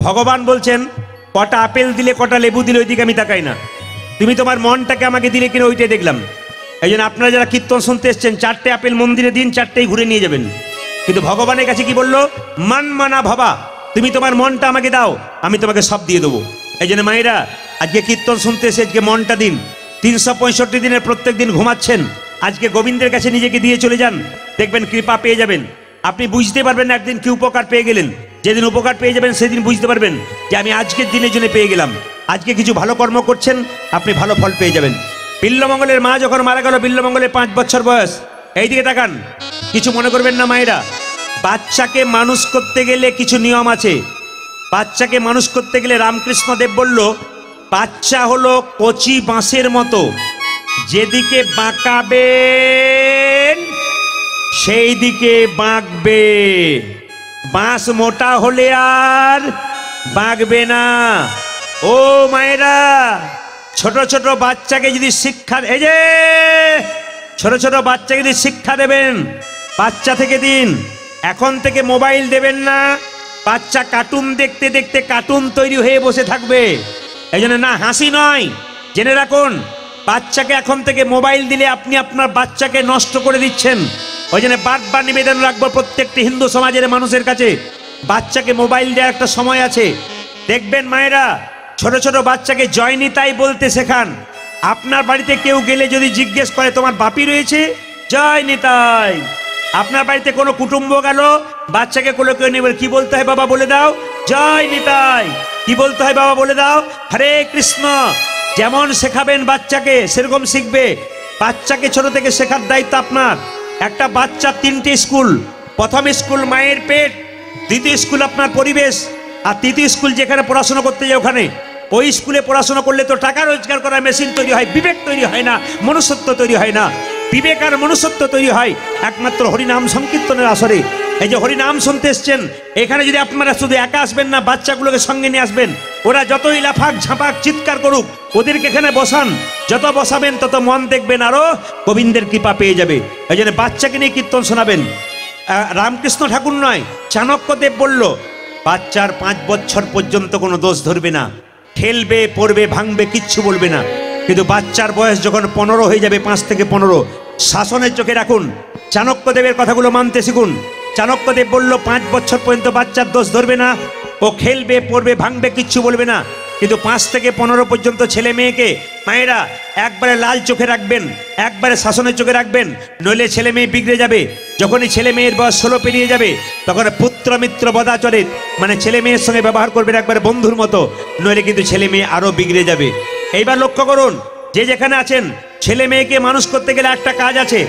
ভগবান বলছেন কটা আপেল দিলে কটা লেবু দিলে ওইদিকে আমি তাকাই না, তুমি তোমার মনটাকে আমাকে দিলে কিনা ওইটাই দেখলাম। এই জন্য আপনারা যারা কীর্তন শুনতে এসছেন 4টে আপেল মন্দিরে দিন, 4টেই ঘুরে নিয়ে যাবেন। কিন্তু ভগবানের কাছে কি বললো? মান মানা ভাবা, তুমি তোমার মনটা আমাকে দাও, আমি তোমাকে সব দিয়ে দেবো। এই জন্য মায়েরা আজকে কীর্তন শুনতে এসে আজকে মনটা দিন। 365 দিনের প্রত্যেক দিন ঘুমাচ্ছেন, আজকে গোবিন্দের কাছে নিজেকে দিয়ে চলে যান, দেখবেন কৃপা পেয়ে যাবেন। আপনি বুঝতে পারবেন একদিন কি উপকার পেয়ে গেলেন। যেদিন উপকার পেয়ে যাবেন সেদিন বুঝতে পারবেন যে আমি আজকের দিনের জন্য পেয়ে গেলাম। আজকে কিছু ভালো কর্ম করছেন, আপনি ভালো ফল পেয়ে যাবেন। বিল্লমঙ্গলের মা যখন মারা গেল, বিল্লমঙ্গলের 5 বছর বয়স, এইদিকে তাকান, কিছু মনে করবেন না মায়েরা। বাচ্চাকে মানুষ করতে গেলে কিছু নিয়ম আছে। বাচ্চাকে মানুষ করতে গেলে রামকৃষ্ণ দেব বলল, বাচ্চা হলো কচি বাঁশের মতো, যেদিকে বাঁকাবেন সেই দিকে বাঁকবে। বাঁশ মোটা হলে আর বাঁকবে না। ও মায়েরা, ছোট ছোট বাচ্চাকে যদি শিক্ষা, এই যে ছোট ছোট বাচ্চাকে যদি শিক্ষা দেবেন, বাচ্চা থেকে দিন, এখন থেকে মোবাইল দেবেন না। বাচ্চা কার্টুন দেখতে দেখতে কার্টুন তৈরি হয়ে বসে থাকবে। এই জন্য না, হাসি নয়, জেনে রাখুন, বাচ্চাকে এখন থেকে মোবাইল দিলে আপনি আপনার বাচ্চাকে নষ্ট করে দিচ্ছেন। ওই জন্য বারবার নিবেদন রাখবো প্রত্যেকটি হিন্দু সমাজের মানুষের কাছে, বাচ্চাকে মোবাইল দেওয়ার একটা সময় আছে। দেখবেন মায়েরা, ছোট ছোট বাচ্চাকে জয় নিতাই বলতে শেখান। আপনার বাড়িতে কেউ গেলে যদি জিজ্ঞেস করে তোমার বাপি রয়েছে, জয় নিতাই। আপনার বাড়িতে কোনো কুটুম্ব গেল, বাচ্চাকে কোলে কেউ নেবে, কি বলতে হয় বাবা বলে দাও, জয় নিতাই। কি বলতে হয় বাবা বলে দাও, হরে কৃষ্ণ। যেমন শেখাবেন বাচ্চাকে সেরকম শিখবে। বাচ্চাকে ছোট থেকে শেখার দায়িত্ব আপনার। একটা বাচ্চা 3টে স্কুল, প্রথম স্কুল মায়ের পেট, দ্বিতীয় স্কুল আপনার পরিবেশ, আর তৃতীয় স্কুল যেখানে পড়াশোনা করতে যায় ওখানে। ওই স্কুলে পড়াশোনা করলে তো টাকা রোজগার করার মেশিন তৈরি হয়, বিবেক তৈরি হয় না, মনুষ্যত্ব তৈরি হয় না। বিবেক আর মনুষ্যত্ব তৈরি হয় একমাত্র হরিনাম সংকীর্তনের আসরে। এই যে হরিনাম শুনতে এসছেন, এখানে যদি আপনারা শুধু একা আসবেন না, বাচ্চাগুলোকে সঙ্গে নিয়ে আসবেন। ওরা যতই লাফাক ঝাঁপাক চিৎকার করুক, ওদেরকে এখানে বসান। যত বসাবেন তত মন দেখবেন আরো গোবিন্দের কৃপা পেয়ে যাবে। এই জন্য বাচ্চাকে নিয়ে কীর্তন শোনাবেন। রামকৃষ্ণ ঠাকুর নয়, চাণক্যদেব বলল, বাচ্চার 5 বছর পর্যন্ত কোনো দোষ ধরবে না, ঠেলবে পড়বে ভাঙবে কিচ্ছু বলবে না। কিন্তু বাচ্চার বয়স যখন 15 হয়ে যাবে, 5 থেকে 15, শাসনের চোখে রাখুন। চাণক্যদেবের কথাগুলো মানতে শিখুন। চাণক্যদেব বলল 5 বছর পর্যন্ত বাচ্চার দোষ ধরবে না, ও খেলবে পড়বে ভাঙবে কিচ্ছু বলবে না। কিন্তু 5 থেকে 15 পর্যন্ত ছেলে মেয়েকে মায়েরা একবারে লাল চোখে রাখবেন, একবারে শাসনের চোখে রাখবেন, নইলে ছেলে মেয়ে বিগড়ে যাবে। যখনই ছেলে মেয়ের বয়স 16 পেরিয়ে যাবে, তখন পুত্র মিত্র বদাচরে, মানে ছেলে মেয়ের সঙ্গে ব্যবহার করবেন একবারে বন্ধুর মতো, নইলে কিন্তু ছেলে মেয়ে আরো বিগড়ে যাবে। এইবার লক্ষ্য করুন, যে যেখানে আছেন, ছেলে মেয়েকে মানুষ করতে গেলে একটা কাজ আছে।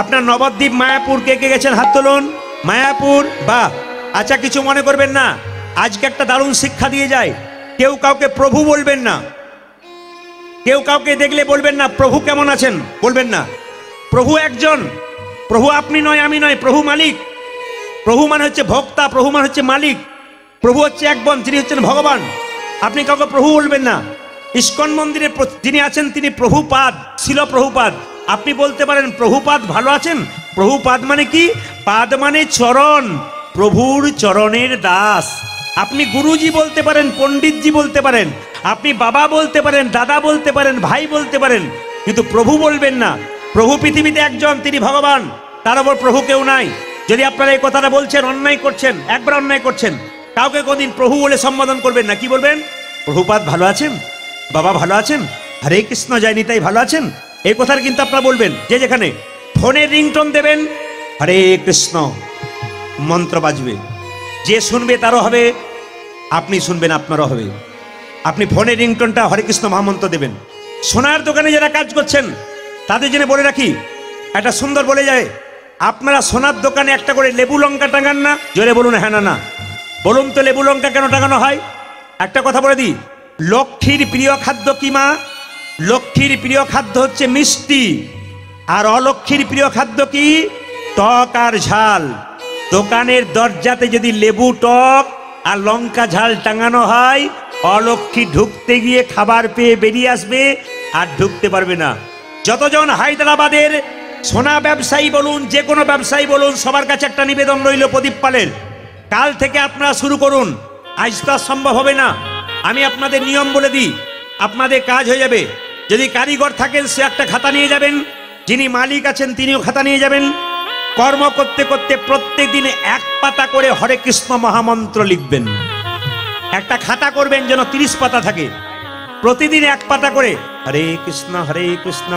আপনার নবদ্বীপ মায়াপুর কে কে গেছেন হাত তুলুন। মায়াপুর, বাহ। আচ্ছা, কিছু মনে করবেন না, আজকে একটা দারুণ শিক্ষা দিয়ে যায়। কেউ কাউকে প্রভু বলবেন না। কেউ কাউকে দেখলে বলবেন না প্রভু কেমন আছেন, বলবেন না। প্রভু একজন, প্রভু আপনি নয়, আমি নয়, প্রভু মালিক। প্রভু মানে হচ্ছে ভোক্তা, প্রভু মানে হচ্ছে মালিক। প্রভু হচ্ছে একজন, যিনি হচ্ছেন ভগবান। আপনি কাউকে প্রভু বলবেন না। ইস্কন মন্দিরে যিনি আছেন তিনি প্রভুপাদ, ছিল প্রভুপাদ। আপনি বলতে পারেন প্রভুপাদ ভালো আছেন। প্রভুপাদ মানে কি? পাদ মানে চরণ, প্রভুর চরণের দাস। আপনি গুরুজি বলতে পারেন, পণ্ডিতজি বলতে পারেন, আপনি বাবা বলতে পারেন, দাদা বলতে পারেন, ভাই বলতে পারেন, কিন্তু প্রভু বলবেন না। প্রভু পৃথিবীতে একজন, তিনি ভগবান, তার উপর প্রভু কেউ নাই। যদি আপনারা এই কথাটা বলছেন, অন্যায় করছেন, একবার অন্যায় করছেন। কাউকে কোনদিন প্রভু বলে সম্বোধন করবেন না। কি বলবেন? প্রভুপাদ ভালো আছেন, বাবা ভালো আছেন, হরে কৃষ্ণ জয় নিতাই ভালো আছেন, এই কথাটা কিন্তু আপনারা বলবেন। যে যেখানে ফোনের রিংটোন দেবেন, হরে কৃষ্ণ মন্ত্র বাজবে, যে শুনবে তারও হবে, আপনি শুনবেন আপনারও হবে। আপনি ফোনের রিংটোনটা হরে কৃষ্ণ মহামন্ত্র দেবেন। সোনার দোকানে যারা কাজ করছেন তাদের জন্য বলে রাখি, একটা সুন্দর বলে যায়, আপনারা সোনার দোকানে একটা করে লেবু লঙ্কা টাঙান না? জোরে বলুন হ্যাঁ না না। বলুন তো লেবু লঙ্কা কেন টাঙানো হয়? একটা কথা বলে দিই, লক্ষ্মীর প্রিয় খাদ্য কি মা? লক্ষ্মীর প্রিয় খাদ্য হচ্ছে মিষ্টি, আর অলক্ষ্মীর প্রিয় খাদ্য কি? টক আর ঝাল। দোকানের দরজাতে যদি লেবু টক আর লঙ্কা ঝাল টাঙানো হয়, অলক্ষ্মী ঢুকতে গিয়ে খাবার পেয়ে বেরিয়ে আসবে আর ঢুকতে পারবে না। যতজন হায়দ্রাবাদের সোনা ব্যবসায়ী বলুন, যে কোনো ব্যবসায়ী বলুন, সবার কাছে একটা নিবেদন রইল প্রদীপ পালের, কাল থেকে আপনারা শুরু করুন, আজ তো আর সম্ভব হবে না। আমি আপনাদের নিয়ম বলে দিই, আপনাদের কাজ হয়ে যাবে। যদি কারিগর থাকেন সে একটা খাতা নিয়ে যাবেন, যিনি মালিক আছেন তিনিও খাতা নিয়ে যাবেন। কর্ম করতে করতে প্রত্যেক দিন এক পাতা করে হরে কৃষ্ণ মহামন্ত্র লিখবেন। একটা খাতা করবেন যেন 30 পাতা থাকে, প্রতিদিন এক পাতা করে হরে কৃষ্ণ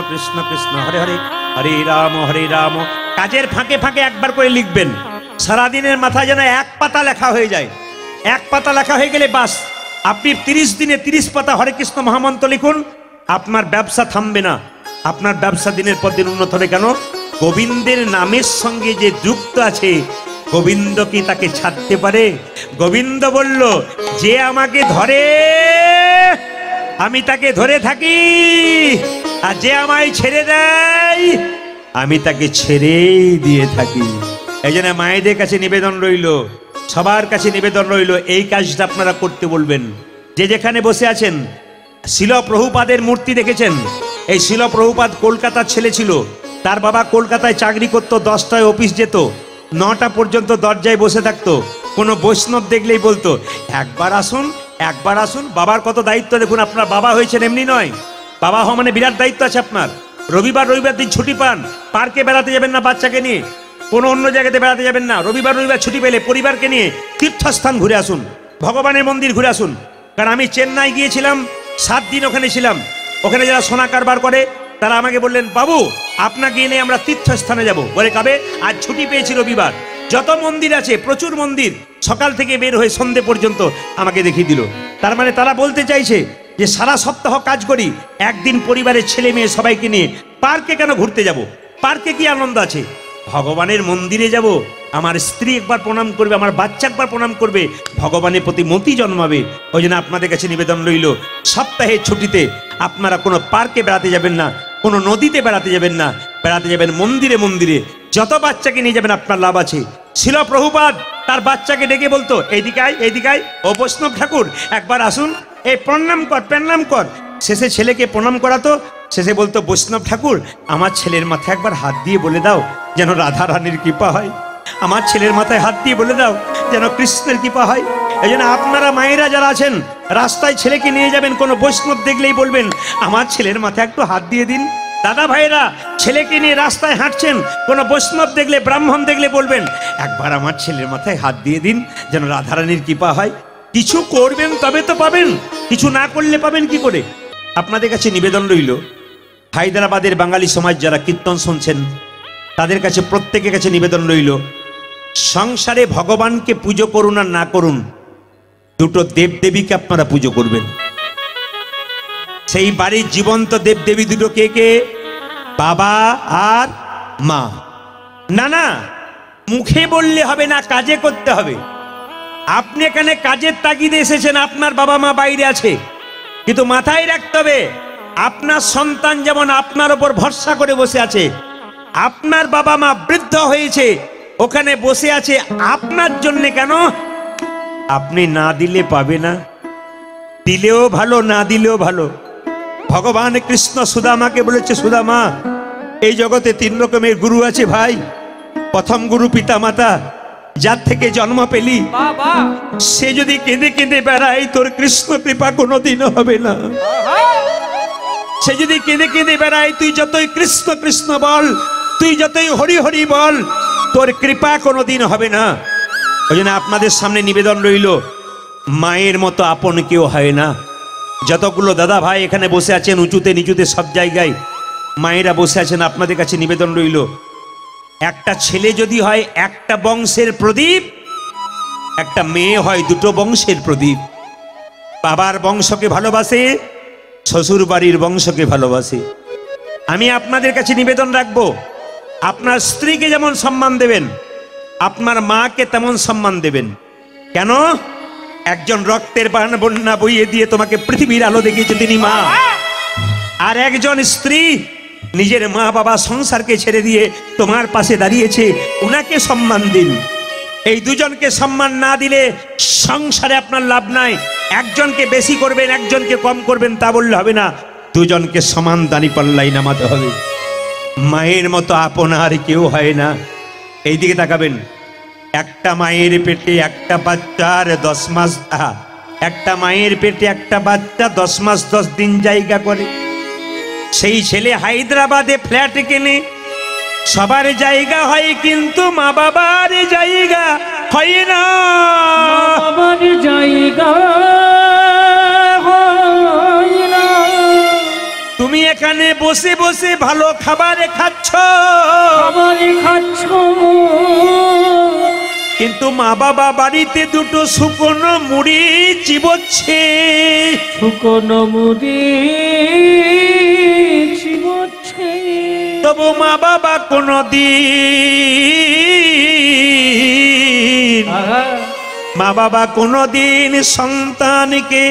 কৃষ্ণ কৃষ্ণ হরে হরে, হরে রাম। কাজের ফাঁকে ফাঁকে একবার করে লিখবেন। সারাদিনের মাথায় যেন এক পাতা লেখা হয়ে যায়। এক পাতা লেখা হয়ে গেলে বাস, আপনি 30 দিনে 30 পাতা হরে কৃষ্ণ মহামন্ত্র লিখুন। আপনার ব্যবসা থামবে না, আপনার ব্যবসা দিনের পর দিন উন্নত হবে। কেন? গোবিন্দের নামের সঙ্গে যে যুক্ত আছে, গোবিন্দ কি তাকে ছাড়তে পারে? গোবিন্দ বলল, যে আমাকে ধরে আমি তাকে ধরে থাকি, আর যে আমায় ছেড়ে দেয় আমি তাকে ছেড়েই দিয়ে থাকি। এই জন্য মায়েদের কাছে নিবেদন রইল, সবার কাছে নিবেদন রইল, এই কাজটা আপনারা করতে বলবেন। যে যেখানে বসে আছেন, শিল প্রভুপাদের মূর্তি দেখেছেন? এই শিল প্রভুপাদ কলকাতার ছেলে ছিল। তার বাবা কলকাতায় চাকরি করতো, 10টায় অফিস যেত, 9টা পর্যন্ত দরজায় বসে থাকতো। কোনো বৈষ্ণব দেখলেই বলতো একবার আসুন, একবার আসুন। বাবার কত দায়িত্ব দেখুন। আপনার বাবা হয়েছেন এমনি নয়, বাবা হওয়া মানে বিরাট দায়িত্ব আছে আপনার। রবিবার দিন ছুটি পান, পার্কে বেড়াতে যাবেন না বাচ্চাকে নিয়ে, কোনো অন্য জায়গাতে বেড়াতে যাবেন না। রবিবার ছুটি পেলে পরিবারকে নিয়ে তীর্থস্থান ঘুরে আসুন, ভগবানের মন্দির ঘুরে আসুন। কারণ আমি চেন্নাই গিয়েছিলাম, 7 দিন ওখানে ছিলাম। ওখানে যারা সোনা কারবার করে তারা আমাকে বললেন, বাবু আপনাকে এনে আমরা তীর্থস্থানে যাব। বলে কবে? আজ ছুটি পেয়েছি রবিবার। যত মন্দির আছে, প্রচুর মন্দির, সকাল থেকে বের হয়ে সন্ধে পর্যন্ত আমাকে দেখিয়ে দিল। তার মানে তারা বলতে চাইছে যে সারা সপ্তাহ কাজ করি, একদিন পরিবারের ছেলে মেয়ে সবাইকে নিয়ে পার্কে কেন ঘুরতে যাব? পার্কে কি আনন্দ আছে? ভগবানের মন্দিরে যাব, আমার স্ত্রী একবার প্রণাম করবে, আমার বাচ্চা একবার প্রণাম করবে, ভগবানের প্রতি মতি জন্মাবে। ওই জন্য আপনাদের কাছে নিবেদন রইল, সপ্তাহের ছুটিতে আপনারা কোনো পার্কে বেড়াতে যাবেন না, কোনো নদীতে বেড়াতে যাবেন না, বেড়াতে যাবেন মন্দিরে মন্দিরে। যত বাচ্চাকে নিয়ে যাবেন আপনার লাভ আছে। শিল প্রভুপাদ তার বাচ্চাকে ডেকে বলতো, এইদিকে আয়, এইদিকে আয়, ও বৈষ্ণব ঠাকুর একবার আসুন, এই প্রণাম কর। শেষে ছেলেকে প্রণাম করাতো, শেষে বলতো, বৈষ্ণব ঠাকুর আমার ছেলের মাথায় একবার হাত দিয়ে বলে দাও যেন রাধা রানীর কৃপা হয়, আমার ছেলের মাথায় হাত দিয়ে বলে দাও যেন কৃষ্ণের কৃপা হয়। এই জন্য আপনারা মায়েরা যারা আছেন, রাস্তায় ছেলেকে নিয়ে যাবেন, কোনো বৈষ্ণব দেখলেই বলবেন আমার ছেলের মাথায় একটু হাত দিয়ে দিন। দাদা ভাইরা ছেলেকে নিয়ে রাস্তায় হাঁটছেন, কোনো বৈষ্ণব দেখলে, ব্রাহ্মণ দেখলে বলবেন একবার আমার ছেলের মাথায় হাত দিয়ে দিন যেন রাধারানীর কৃপা হয়। কিছু করবেন তবে তো পাবেন, কিছু না করলে পাবেন কি করে? আপনাদের কাছে নিবেদন রইল, হায়দ্রাবাদের বাঙালি সমাজ যারা কীর্তন শুনছেন তাদের কাছে, প্রত্যেকের কাছে নিবেদন রইল, সংসারে ভগবানকে পুজো করুন আর না করুন, দুটো দেবদেবীকে আপনারা পুজো করবেন। সেই বাড়ির জীবন্ত দেবদেবী দুটো কে কে? বাবা আর মা। না, মুখে বললে হবে না, কাজে করতে হবে। আপনি এখানে কাজের তাগিদে এসেছেন, আপনার বাবা মা বাইরে আছে, কিন্তু মাথায় রাখতে হবে আপনার সন্তান যেমন আপনার উপর ভরসা করে বসে আছে, আপনার বাবা মা বৃদ্ধ হয়েছে, ওখানে বসে আছে আপনার জন্য। কেন? আপনি না দিলে পাবে না, দিলেও ভালো, না দিলেও ভালো। ভগবান কৃষ্ণ সুদামাকে বলেছে, সুদামা এই জগতে 3 রকমের গুরু আছে ভাই। প্রথম গুরু পিতা মাতা, যার থেকে জন্ম পেলি, সে যদি কেঁদে কেঁদে বেড়ায় তোর কৃষ্ণ কৃপা কোনোদিনও হবে না। সে যদি কেঁদে কেঁদে বেড়ায়, তুই যতই কৃষ্ণ কৃষ্ণ বল, তুই যতই হরি হরি বল, তোর কৃপা কোনোদিন হবে না। ওই জন্য আপনাদের সামনে নিবেদন রইল, মায়ের মতো আপন কেউ হয় না। যতগুলো দাদা ভাই এখানে বসে আছেন, উঁচুতে নিচুতে সব জায়গায় মায়েরা বসে আছেন, আপনাদের কাছে নিবেদন রইল, একটা ছেলে যদি হয় একটা বংশের প্রদীপ, একটা মেয়ে হয় 2টো বংশের প্রদীপ। বাবার বংশকে ভালোবাসে, শ্বশুর বাড়ির বংশকে ভালোবাসে। আমি আপনাদের কাছে নিবেদন রাখবো, আপনার স্ত্রীকে যেমন সম্মান দেবেন, আপনার মাকে তেমন সম্মান দেবেন। কেন? একজন রক্তের বন্যা বইয়ে দিয়ে তোমাকে পৃথিবীর আলো দেখিয়েছে, তিনি মা। আর একজন স্ত্রী নিজের মা বাবা সংসারকে ছেড়ে দিয়ে তোমার পাশে দাঁড়িয়েছে, ওনাকে সম্মান দিন। এই দুজনকে সম্মান না দিলে সংসারে আপনার লাভ নাই। একজনকে বেশি করবেন, একজনকে কম করবেন, তা বললে হবে না। দুজনকে সমান দাঁড়িপাল্লাই নামাতে হবে। মায়ের মতো আপনার কেউ হয় না। এই দিকে তাকাবেন, একটা মায়ের পেটে একটা বাচ্চার 10 মাস, একটা মায়ের পেটে একটা বাচ্চা 10 মাস 10 দিন জায়গা করে। সেই ছেলে হায়দ্রাবাদে ফ্ল্যাট কেনে, সবার জায়গা হয় কিন্তু মা বাবার জায়গা হয় না। বাবার জায়গা হয় না। তুমি এখানে বসে বসে ভালো খাবার খাচ্ছ, কিন্তু মা বাবা বাড়িতে দুটো শুকনো মুড়ি চিবোচ্ছে, শুকনো মুড়ি চিবোচ্ছে। তবু মা বাবা কোনদিন, মা বাবা কোনদিন সন্তানকে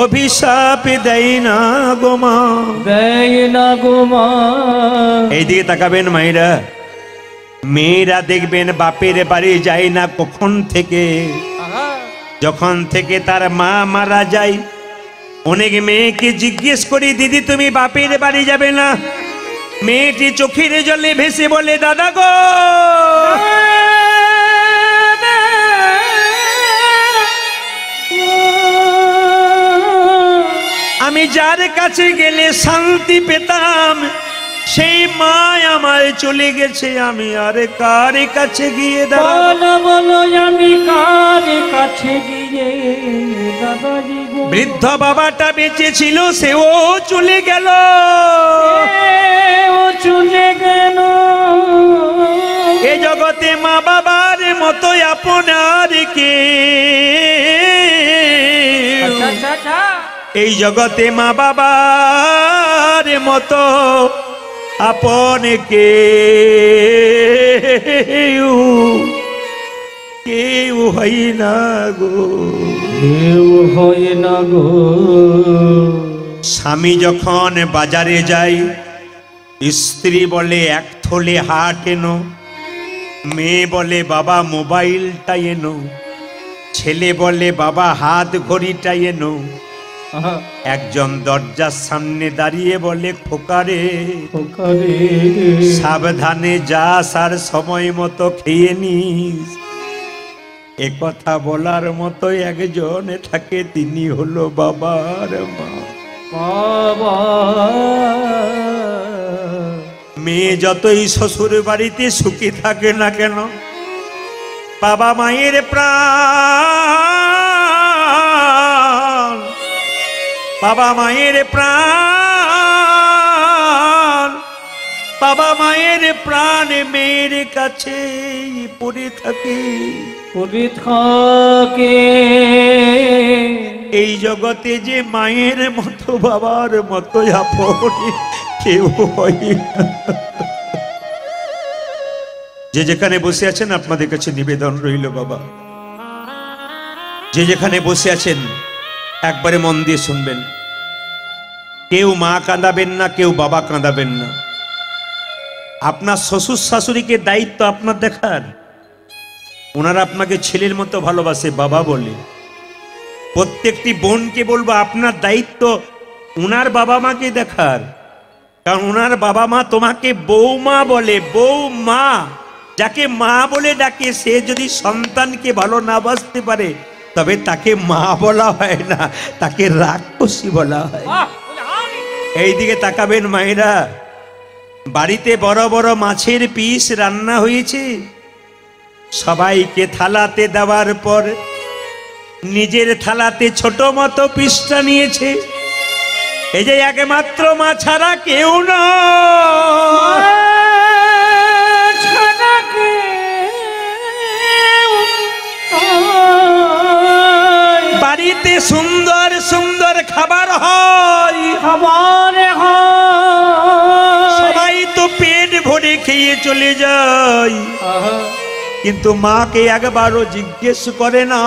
অভিশাপ দেয় না গো মা, দেয় না গো মা। এইদিকে তাকাবেন মায়েরা, মেয়েরা দেখবেন বাপের বাড়ি যায় না কখন থেকে, যখন থেকে তার মা মারা যায়। অনেক মেয়েকে জিজ্ঞেস করি, দিদি তুমি বাপের বাড়ি যাবে না? মেয়েটি চোখের জলে ভেসে বলে, দাদা গো আমি যার কাছে গেলে শান্তি পেতাম সেই মা আমার চলে গেছে, আমি আর কার কাছে গিয়ে দাঁড়াবো? বলো আমি কার কাছে গিয়ে দাদাজি গো। বৃদ্ধ বাবাটা বেঁচে ছিল, সেও চলে গেল, ও চলে গেল। এ জগতে মা বাবার মতো আপনার কে? এই জগতে মা বাবার মতো আপন কেউ হয় না গো, কেউ হয় না গো। স্বামী যখন বাজারে যায়, স্ত্রী বলে 1 থলে হাট এনো, মেয়ে বলে বাবা মোবাইলটা এনো, ছেলে বলে বাবা হাত ঘড়িটা এনো। একজন দরজার সামনে দাঁড়িয়ে বলে, খোকারে সাবধানে যাস আর সময় মতো খেয়ে নিস। এ কথা বলার মতো একজন থাকে, তিনি হলো বাবার মা। বাবা মেয়ে যতই শ্বশুর বাড়িতে সুখী থাকে না কেন, বাবা মায়ের প্রাণ, বাবা মায়ের প্রাণ, বাবা মায়ের প্রাণ মেয়ের কাছে পড়ে থাকে, পড়ে থাকে। এই জগতে যে মায়ের মতো বাবার মতো আপন কেউ হয় না। যে যেখানে বসে আছেন আপনাদের কাছে নিবেদন রইল বাবা, যে যেখানে বসে আছেন একবারে মন দিয়ে শুনবেন। কেউ মা কাঁদাবেন না, কেউ বাবা কাঁদাবেন না। আপনার শ্বশুর শাশুড়িকে দায়িত্ব আপনার দেখার, ওনারা আপনাকে ছেলের মতো ভালোবাসে বাবা বলে। প্রত্যেকটি বোনকে বলবো আপনার দায়িত্ব উনার বাবা মাকে দেখার, কারণ ওনার বাবা মা তোমাকে বৌমা বলে। বৌমা যাকে মা বলে ডাকে, সে যদি সন্তানকে ভালো না বাসতে পারে তবে তাকে মা বলা হয় না, তাকে রাক্ষসী বলা হয়। এইদিকে তাকাবেন মায়েরা, বাড়িতে বড় বড় মাছের পিস রান্না হয়েছে, সবাইকে থালাতে দেওয়ার পর নিজের থালাতে ছোট মতো পিসটা নিয়েছে। এই যে একমাত্র মা ছাড়া কেউ না, বাড়িতে সুন্দর সুন্দর খাবার হয়, সবাই তো পেট ভরে খেয়ে চলে যায়, কিন্তু মাকে একবারও জিজ্ঞেস করে না,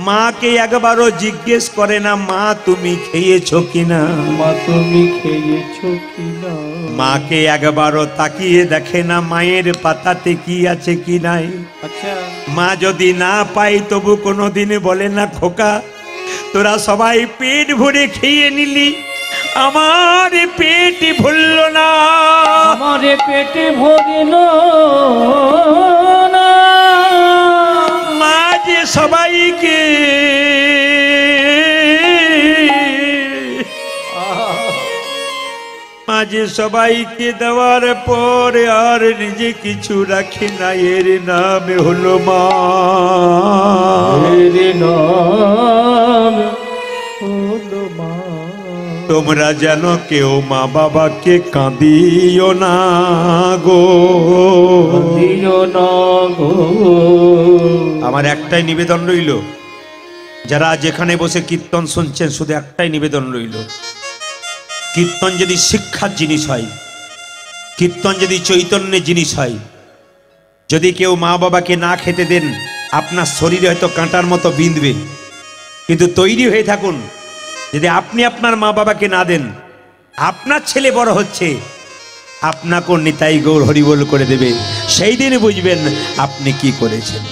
মাকে একবারও জিজ্ঞেস করে না, মা তুমি খেয়েছো কিনা, মা তুমি খেয়েছো কিনা। মাকে একবারও তাকিয়ে দেখে না মায়ের পাতাতে কি আছে কি নাই। আচ্ছা, মা যদি না পাই তবু কোনোদিন বলে না, খোকা তোরা সবাই পেট ভরে খেয়ে নিলি, আমার পেট ভরল না, আমার পেটে ভরিল না। সবাইকে মাঝে সবাইকে দেওয়ার পর আর নিজে কিছু রাখে না, এর নামে হলো মা। এর নাম হলো মা। তোমরা যেন কেউ মা বাবাকে কাঁদিও না গো, দিও না গো। আমার একটাই নিবেদন রইল, যারা যেখানে বসে কীর্তন শুনছেন শুধু একটাই নিবেদন রইল, কীর্তন যদি শিক্ষার জিনিস হয়, কীর্তন যদি চৈতন্যের জিনিস হয়, যদি কেউ মা বাবাকে না খেতে দেন আপনার শরীরে হয়তো কাঁটার মতো বিঁধবে, কিন্তু তৈরি হয়ে থাকুন যদি আপনি আপনার মা বাবাকে না দেন, আপনার ছেলে বড় হচ্ছে আপনাকেও নিতাই গৌর হরিবোল করে দেবে, সেই দিন বুঝবেন আপনি কি করেছেন।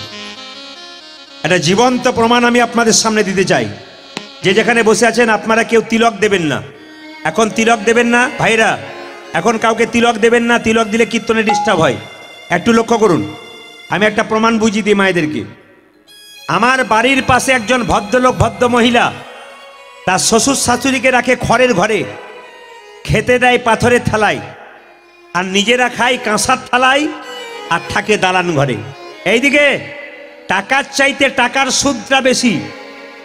একটা জীবন্ত প্রমাণ আমি আপনাদের সামনে দিতে চাই। যে যেখানে বসে আছেন আপনারা কেউ তিলক দেবেন না, এখন তিলক দেবেন না ভাইরা, এখন কাউকে তিলক দেবেন না, তিলক দিলে কীর্তনে ডিস্টার্ব হয়। একটু লক্ষ্য করুন, আমি একটা প্রমাণ বুঝিয়ে দিই মায়েদেরকে। আমার বাড়ির পাশে একজন ভদ্রলোক, ভদ্র মহিলা, তার শ্বশুর শাশুড়িকে রাখে খড়ের ঘরে, খেতে দেয় পাথরের থালায়, আর নিজেরা খায় কাঁসার থালায়, আর থাকে দালান ঘরে। এইদিকে টাকার চাইতে টাকার সুদটা বেশি।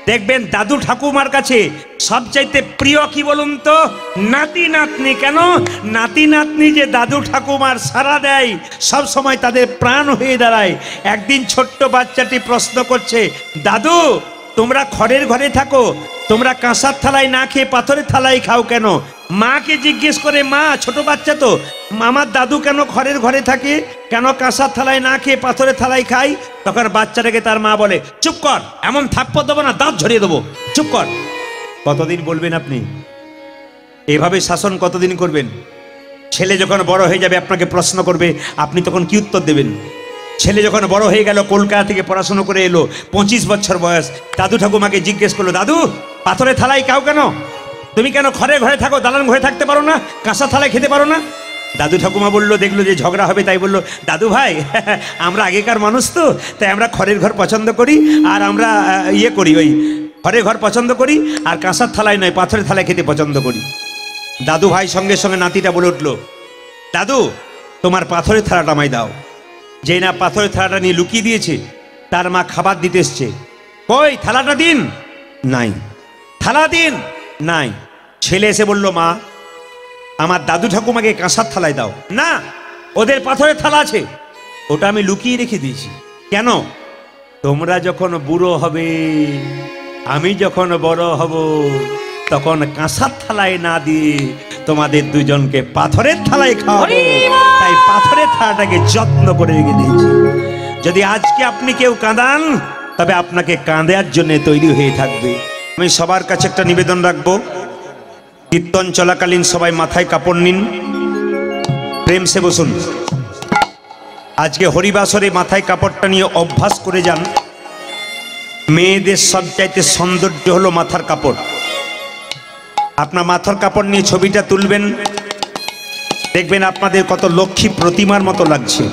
দেখবেন দাদু ঠাকুমার কাছে সবচাইতে প্রিয় কি বলুন তো? নাতি নাতনি। কেন? নাতি নাতনি যে দাদু ঠাকুমার সারা দেয়, সব সময় তাদের প্রাণ হয়ে দাঁড়ায়। একদিন ছোট্ট বাচ্চাটি প্রশ্ন করছে, দাদু তোমরা খড়ের ঘরে থাকো, তোমরা কাঁসার থালায় না খেয়ে পাথরের থালায় খাও কেন? মাকে জিজ্ঞেস করে, মা ছোট বাচ্চা তো, আমার দাদু কেন খড়ের ঘরে থাকে, কেন কাঁসার থালায় না খেয়ে পাথরের থালায় খাই? তখন বাচ্চাটাকে তার মা বলে, চুপ কর, এমন থাপ্পড় দেবো না, দাঁত ঝরিয়ে দেবো, চুপ কর। কতদিন বলবেন আপনি? এভাবে শাসন কতদিন করবেন? ছেলে যখন বড় হয়ে যাবে আপনাকে প্রশ্ন করবে, আপনি তখন কি উত্তর দেবেন? ছেলে যখন বড় হয়ে গেল, কলকাতা থেকে পড়াশোনা করে এলো, 25 বছর বয়স, দাদু ঠাকুমাকে জিজ্ঞেস করলো, দাদু পাথরের থালায় খাও কেন? তুমি কেন খড়ের ঘরে থাকো, দালান ঘরে থাকতে পারো না, কাঁসা থালায় খেতে পারো না? দাদু ঠাকুমা বললো, দেখলো যে ঝগড়া হবে, তাই বললো, দাদু ভাই আমরা আগেকার মানুষ তো, তাই আমরা খড়ের ঘর পছন্দ করি, আর আমরা ইয়ে করি, ওই খড়ের ঘর পছন্দ করি, আর কাঁসার থালায় নয় পাথরের থালায় খেতে পছন্দ করি। দাদু ভাই সঙ্গে সঙ্গে নাতিটা বলে উঠলো, দাদু তোমার পাথরের থালাটা আমায় দাও। যেই না পাথরের থালাটা নিয়ে লুকিয়ে দিয়েছে, তার মা খাবার দিতে এসছে, কই থালাটা দিন, নাই। থালা দিন, নাই। ছেলে এসে বলল, মা আমার দাদু ঠাকুমাকে কাঁসার থালায় দাও। না, ওদের পাথরের থালা আছে, ওটা আমি লুকিয়ে রেখে দিয়েছি। কেন? তোমরা যখন বুড়ো হবে, আমি যখন বড় হব, তখন কাঁসার থালায় না দিয়ে তোমাদের দুজনকে পাথরের থালায় খাওয়াবো, তাই পাথরের থালাটাকে যত্ন করে রেখে দিয়েছি। যদি আজকে আপনি কেউ কাঁদান, তবে আপনাকে কাঁদার জন্য তৈরি হয়ে থাকবে। আমি সবার কাছে একটা নিবেদন রাখবো, কীর্তন চলাকালীন সবাই মাথায় কাপড় নিন, প্রেম সে বসুন। আজকে হরিবাসরে মাথায় কাপড়টা নিয়ে অভ্যাস করে যান। মেয়েদের সবচাইতে সৌন্দর্য হলো মাথার কাপড়। আপনার মাথার কাপড় নিয়ে ছবিটা তুলবেন, দেখবেন আপনাদের কত লক্ষ্মী প্রতিমার মতো লাগছে।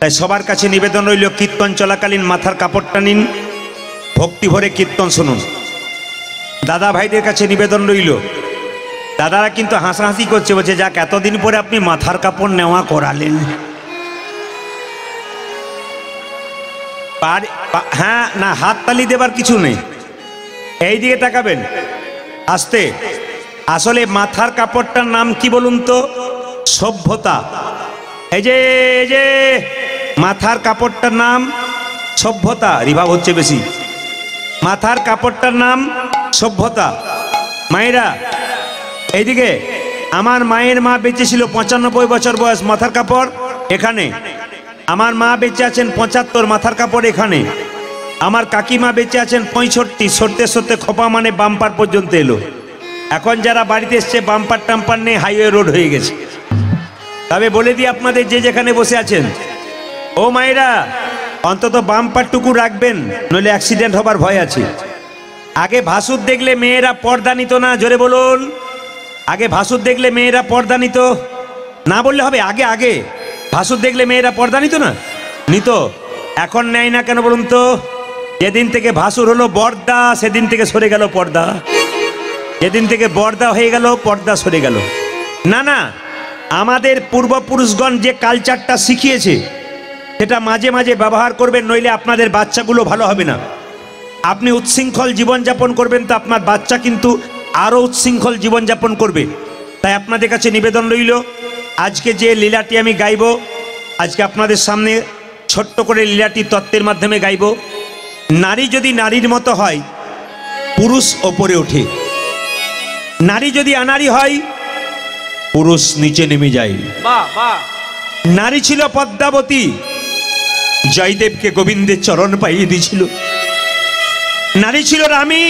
তাই সবার কাছে নিবেদন রইল, কীর্তন চলাকালীন মাথার কাপড়টা নিন, ভক্তি ভরে কীর্তন শুনুন। দাদা ভাইদের কাছে নিবেদন রইল, দাদারা কিন্তু হাসাহাসি করছে, বলছে যাক এতদিন পরে আপনি মাথার কাপড় নেওয়া করালেন। হ্যাঁ না, হাত তালি দেবার কিছু নেই, এই দিকে তাকাবেন আস্তে। আসলে মাথার কাপড়টার নাম কি বলুন তো? সভ্যতা। এই যে মাথার কাপড়টার নাম সভ্যতা। রিভাব হচ্ছে বেশি। মাথার কাপড়টার নাম সভ্যতা। মায়েরা এইদিকে, আমার মায়ের মা বেঁচে ছিল 95 বছর বয়স, মাথার কাপড় এখানে। আমার মা বেঁচে আছেন 75, মাথার কাপড় এখানে। আমার কাকিমা বেঁচে আছেন 65, সরতে সরতে খোপা মানে বাম্পার পর্যন্ত এলো। এখন যারা বাড়িতে এসছে বাম্পার টাম্পার নেই, হাইওয়ে রোড হয়ে গেছে। তবে বলে দিই আপনাদের, যে যেখানে বসে আছেন, ও মায়েরা অন্তত বাম্পারটুকু রাখবেন, নইলে অ্যাক্সিডেন্ট হবার ভয় আছে। আগে ভাসুর দেখলে মেয়েরা পর্দা নিত না, জোরে বলুন। আগে ভাসুর দেখলে মেয়েরা পর্দা নিত না, বললে হবে, আগে ভাসুর দেখলে মেয়েরা পর্দা নিত না, নিত। এখন নেয় না কেন বলুন তো? যেদিন থেকে ভাসুর হলো বর্দা সেদিন থেকে সরে গেল পর্দা, যেদিন থেকে বর্দা হয়ে গেল পর্দা সরে গেল। না না, আমাদের পূর্বপুরুষগণ যে কালচারটা শিখিয়েছে সেটা মাঝে মাঝে ব্যবহার করবেন, নইলে আপনাদের বাচ্চাগুলো ভালো হবে না। আপনি উচ্ছৃঙ্খল জীবনযাপন করবেন তো আপনার বাচ্চা কিন্তু আরও উচ্ছৃঙ্খল জীবনযাপন করবে। তাই আপনাদের কাছে নিবেদন রইল, আজকে যে লীলাটি আমি গাইব, আজকে আপনাদের সামনে ছোট্ট করে লীলাটি তত্ত্বের মাধ্যমে গাইব। নারী যদি নারীর মতো হয় পুরুষ ওপরে ওঠে, নারী যদি আনারী হয় পুরুষ নিচে নেমে যায়। নারী ছিল পদ্মাবতী, জয়দেবকে গোবিন্দের চরণ পাইয়ে দিয়েছিল। নারী ছিল রামী,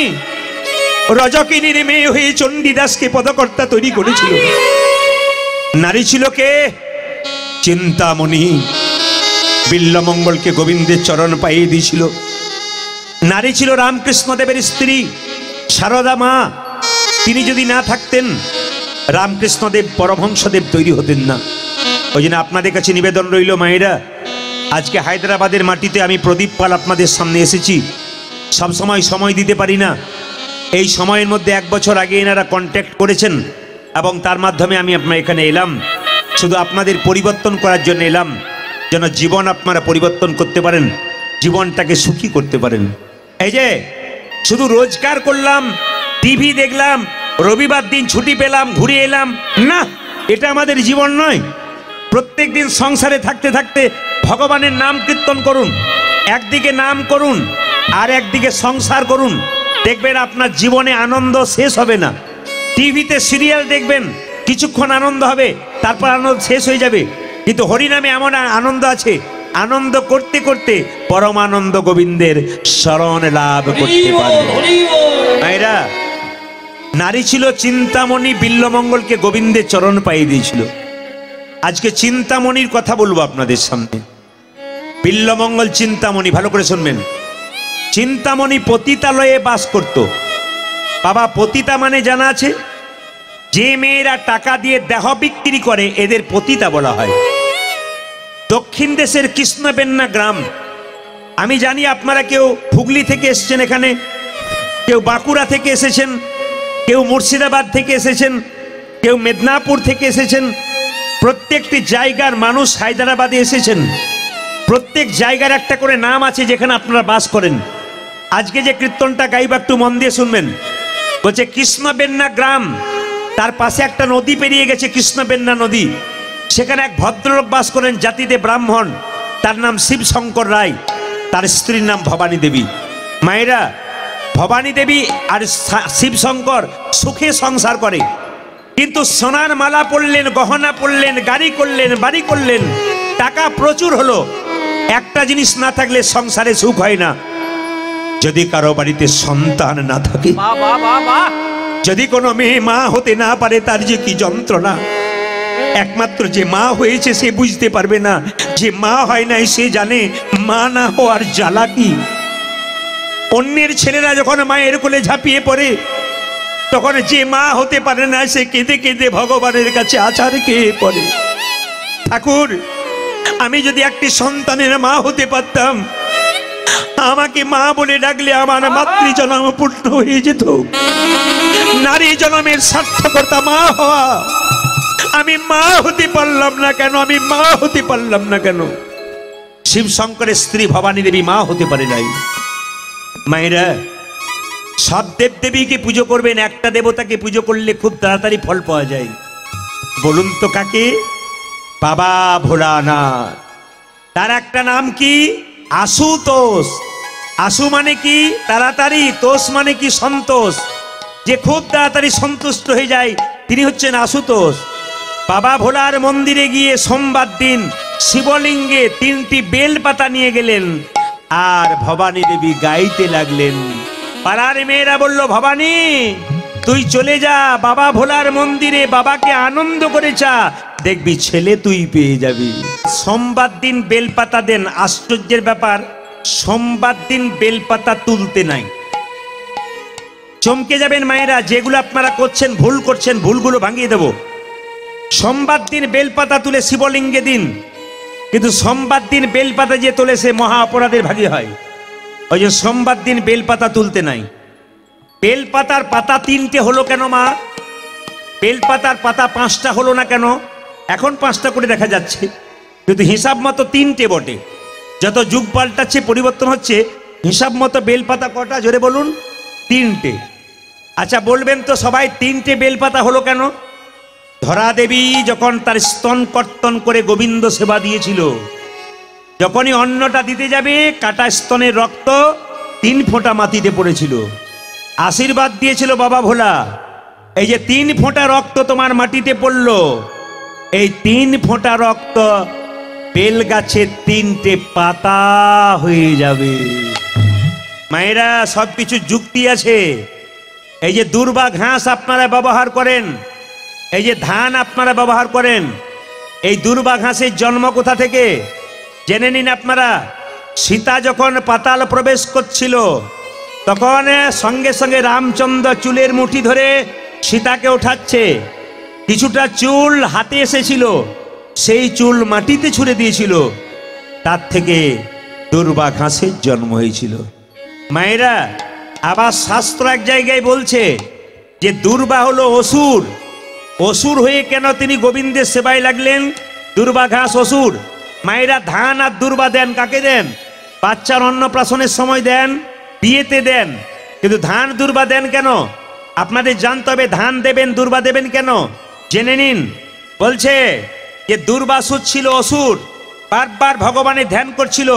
রজকিনীর মেয়ে হয়ে চণ্ডীদাসকে পদকর্তা তৈরি করেছিল। নারী ছিল কে? চিন্তামণি, বিল্লমঙ্গলকে গোবিন্দের চরণ পাইয়ে দিয়েছিল। নারী ছিল রামকৃষ্ণদেবের স্ত্রী সারদা মা, তিনি যদি না থাকতেন রামকৃষ্ণদেব পরমহংসদেব তৈরি হতেন না। ওই জন্য আপনাদের কাছে নিবেদন রইল মায়েরা, আজকে হায়দ্রাবাদের মাটিতে আমি প্রদীপ পাল আপনাদের সামনে এসেছি। সবসময় সময় দিতে পারি না, এই সময়ের মধ্যে 1 বছর আগে এনারা কন্ট্যাক্ট করেছেন এবং তার মাধ্যমে আমি আপনার এখানে এলাম। শুধু আপনাদের পরিবর্তন করার জন্য এলাম, যেন জীবন আপনারা পরিবর্তন করতে পারেন, জীবনটাকে সুখী করতে পারেন। এই যে শুধু রোজগার করলাম, টিভি দেখলাম, রবিবার দিন ছুটি পেলাম, ঘুরে এলাম, না, এটা আমাদের জীবন নয়। প্রত্যেক দিন সংসারে থাকতে থাকতে ভগবানের নাম কীর্তন করুন, একদিকে নাম করুন আর একদিকে সংসার করুন, দেখবেন আপনার জীবনে আনন্দ শেষ হবে না। টিভিতে সিরিয়াল দেখবেন, কিছুক্ষণ আনন্দ হবে, তারপর আনন্দ শেষ হয়ে যাবে। কিন্তু হরিনামে এমন আনন্দ আছে, আনন্দ করতে করতে পরমানন্দ গোবিন্দের শরণ লাভ করতে পারবে। মায়েরা, নারী ছিল চিন্তামণি, বিল্লমঙ্গলকে গোবিন্দের চরণ পাইয়ে দিয়েছিল। আজকে চিন্তামণির কথা বলবো আপনাদের সামনে। বিল্লমঙ্গল চিন্তামণি, ভালো করে শুনবেন। চিন্তামণি পতিতালয়ে বাস করত। বাবা, পতিতা মানে জানা আছে? যে মেয়েরা টাকা দিয়ে দেহ বিক্রি করে এদের পতিতা বলা হয়। দক্ষিণ দেশের কৃষ্ণবেন্না গ্রাম, আমি জানি আপনারা কেউ হুগলি থেকে এসেছেন এখানে, কেউ বাঁকুড়া থেকে এসেছেন, কেউ মুর্শিদাবাদ থেকে এসেছেন, কেউ মেদিনীপুর থেকে এসেছেন। প্রত্যেকটি জায়গার মানুষ হায়দ্রাবাদে এসেছেন। প্রত্যেক জায়গার একটা করে নাম আছে যেখানে আপনারা বাস করেন। আজকে যে কীর্তনটা গাইব একটু মন দিয়ে শুনবেন। বলছে কৃষ্ণবেন্না গ্রাম, তার পাশে একটা নদী পেরিয়ে গেছে, কৃষ্ণবেন্না নদী। সেখানে এক ভদ্রলোক বাস করেন, জাতিতে ব্রাহ্মণ, তার নাম শিবশঙ্কর রায়, তার স্ত্রীর নাম ভবানী দেবী। মায়েরা, ভবানী দেবী আর শিবশঙ্কর সুখে সংসার করে, কিন্তু সোনার মালা পরলেন, গহনা পরলেন, গাড়ি করলেন, বাড়ি করলেন, টাকা প্রচুর হলো। একটা জিনিস না থাকলে সংসারে সুখ হয় না, যদি কারো বাড়িতে সন্তান না থাকে, যদি কোনো মেয়ে মা হতে না পারে, তার যে কি যন্ত্রণা। একমাত্র যে মা হয়েছে সে বুঝতে পারবে না, যে মা হয় নাই সে জানে মা না হওয়ার জ্বালা কি। অন্যের ছেলেরা যখন মায়ের কোলে ঝাঁপিয়ে পড়ে, তখন যে মা হতে পারে না সে কেঁদে কেঁদে ভগবানের কাছে আছাড় খেয়ে পড়ে। ঠাকুর, আমি যদি একটি সন্তানের মা হতে পারতাম, আমাকে মা বলে ডাকলে আমার মাতৃজন্ম পূর্ণ হয়ে যেত। নারী জন্মের সার্থকতা মা হওয়া। আমি মা হতে পারলাম না কেন? আমি মা হতে পারলাম না কেন? শিবশঙ্করের স্ত্রী ভবানী দেবী মা হতে পারে নাই। মায়েরা, সব দেব দেবীকে পুজো করবেন, একটা দেবতাকে পুজো করলে খুব তাড়াতাড়ি ফল পাওয়া যায়। বলুন তো কাকে? বাবা ভোলানাথ। তার একটা নাম কি? আশুতোষ। আশু মানে কি? তাড়াতাড়ি, তোষ মানে কি? সন্তোষ। যে খুব তাড়াতাড়ি সন্তুষ্ট হয়ে যায় তিনি হচ্ছেন আশুতোষ। বাবা ভোলার মন্দিরে গিয়ে সোমবার দিন শিবলিঙ্গে 3টি বেলপাতা নিয়ে গেলেন, আর ভবানী দেবী গাইতে লাগলেন। পাড়ার মেয়েরা বলল, ভবানী তুই চলে যা বাবা ভোলার মন্দিরে, বাবাকে আনন্দ করে চা, দেখবি ছেলে তুই পেয়ে যাবি। সোমবার দিন বেলপাতা দেন। আশ্চর্যের ব্যাপার, সোমবার দিন বেলপাতা তুলতে নাই। চমকে যাবেন মায়েরা, যেগুলো আপনারা করছেন ভুল করছেন, ভুলগুলো ভাঙিয়ে দেব। সোমবার দিন বেলপাতা তুলে শিবলিঙ্গে দিন, কিন্তু সোমবার দিন বেলপাতা যে তোলে সে মহা অপরাধের ভাগী হয়। ওই যে সোমবার দিন বেলপাতা তুলতে নাই। বেলপাতার পাতা 3টে হলো কেন মা? বেলপাতার পাতা 5টা হলো না কেন? এখন 5টা করে দেখা যাচ্ছে, কিন্তু হিসাব মতো 3টে বটে। যত যুগ পাল্টাচ্ছে, পরিবর্তন হচ্ছে, হিসাব মতো বেলপাতা কটা জোরে বলুন? 3টে। আচ্ছা বলবেন তো সবাই 3টে বেলপাতা হলো কেন? ধরা দেবী যখন তার স্তন কর্তন করে গোবিন্দ সেবা দিয়েছিল, যখনই অন্নটা দিতে যাবে কাটা স্তনের রক্ত 3 ফোঁটা মাটিতে পড়েছিল। আশীর্বাদ দিয়েছিল বাবা ভোলা, এই যে 3 ফোঁটা রক্ত তোমার মাটিতে পড়লো, এই 3 ফোঁটা রক্ত বেল গাছের 3টে পাতা হয়ে যাবে। মায়েরা সবকিছু যুক্তি আছে। এই যে দুর্বা ঘাস আপনারা ব্যবহার করেন, এই যে ধান আপনারা ব্যবহার করেন, এই দুর্বা ঘাসের জন্ম কোথা থেকে জেনে নিন আপনারা। সীতা যখন পাতাল প্রবেশ করছিল তখন সঙ্গে সঙ্গে রামচন্দ্র চুলের মুঠি ধরে সীতাকে ওঠাচ্ছে। কিছুটা চুল হাতে এসেছিল, সেই চুল মাটিতে ছুঁড়ে দিয়েছিল, তার থেকে দুর্বা ঘাসের জন্ম হয়েছিল। মায়েরা আবার শাস্ত্র এক জায়গায় বলছে যে দুর্বা হলো অসুর। অসুর হয়ে কেন তিনি গোবিন্দের সেবায় লাগলেন? দুর্বা ঘাস অসুর। মায়েরা ধান আর দুর্বা দেন কাকে দেন? বাচ্চার অন্নপ্রাশনের সময় দেন, বিয়েতে দেন। কিন্তু ধান দুর্বা দেন কেন? আপনাদের জানতে হবে ধান দেবেন দুর্বা দেবেন কেন, জেনে নিন। বলছে যে দুর্বাসুর ছিল অসুর, বারবার ভগবানের ধ্যান করছিল।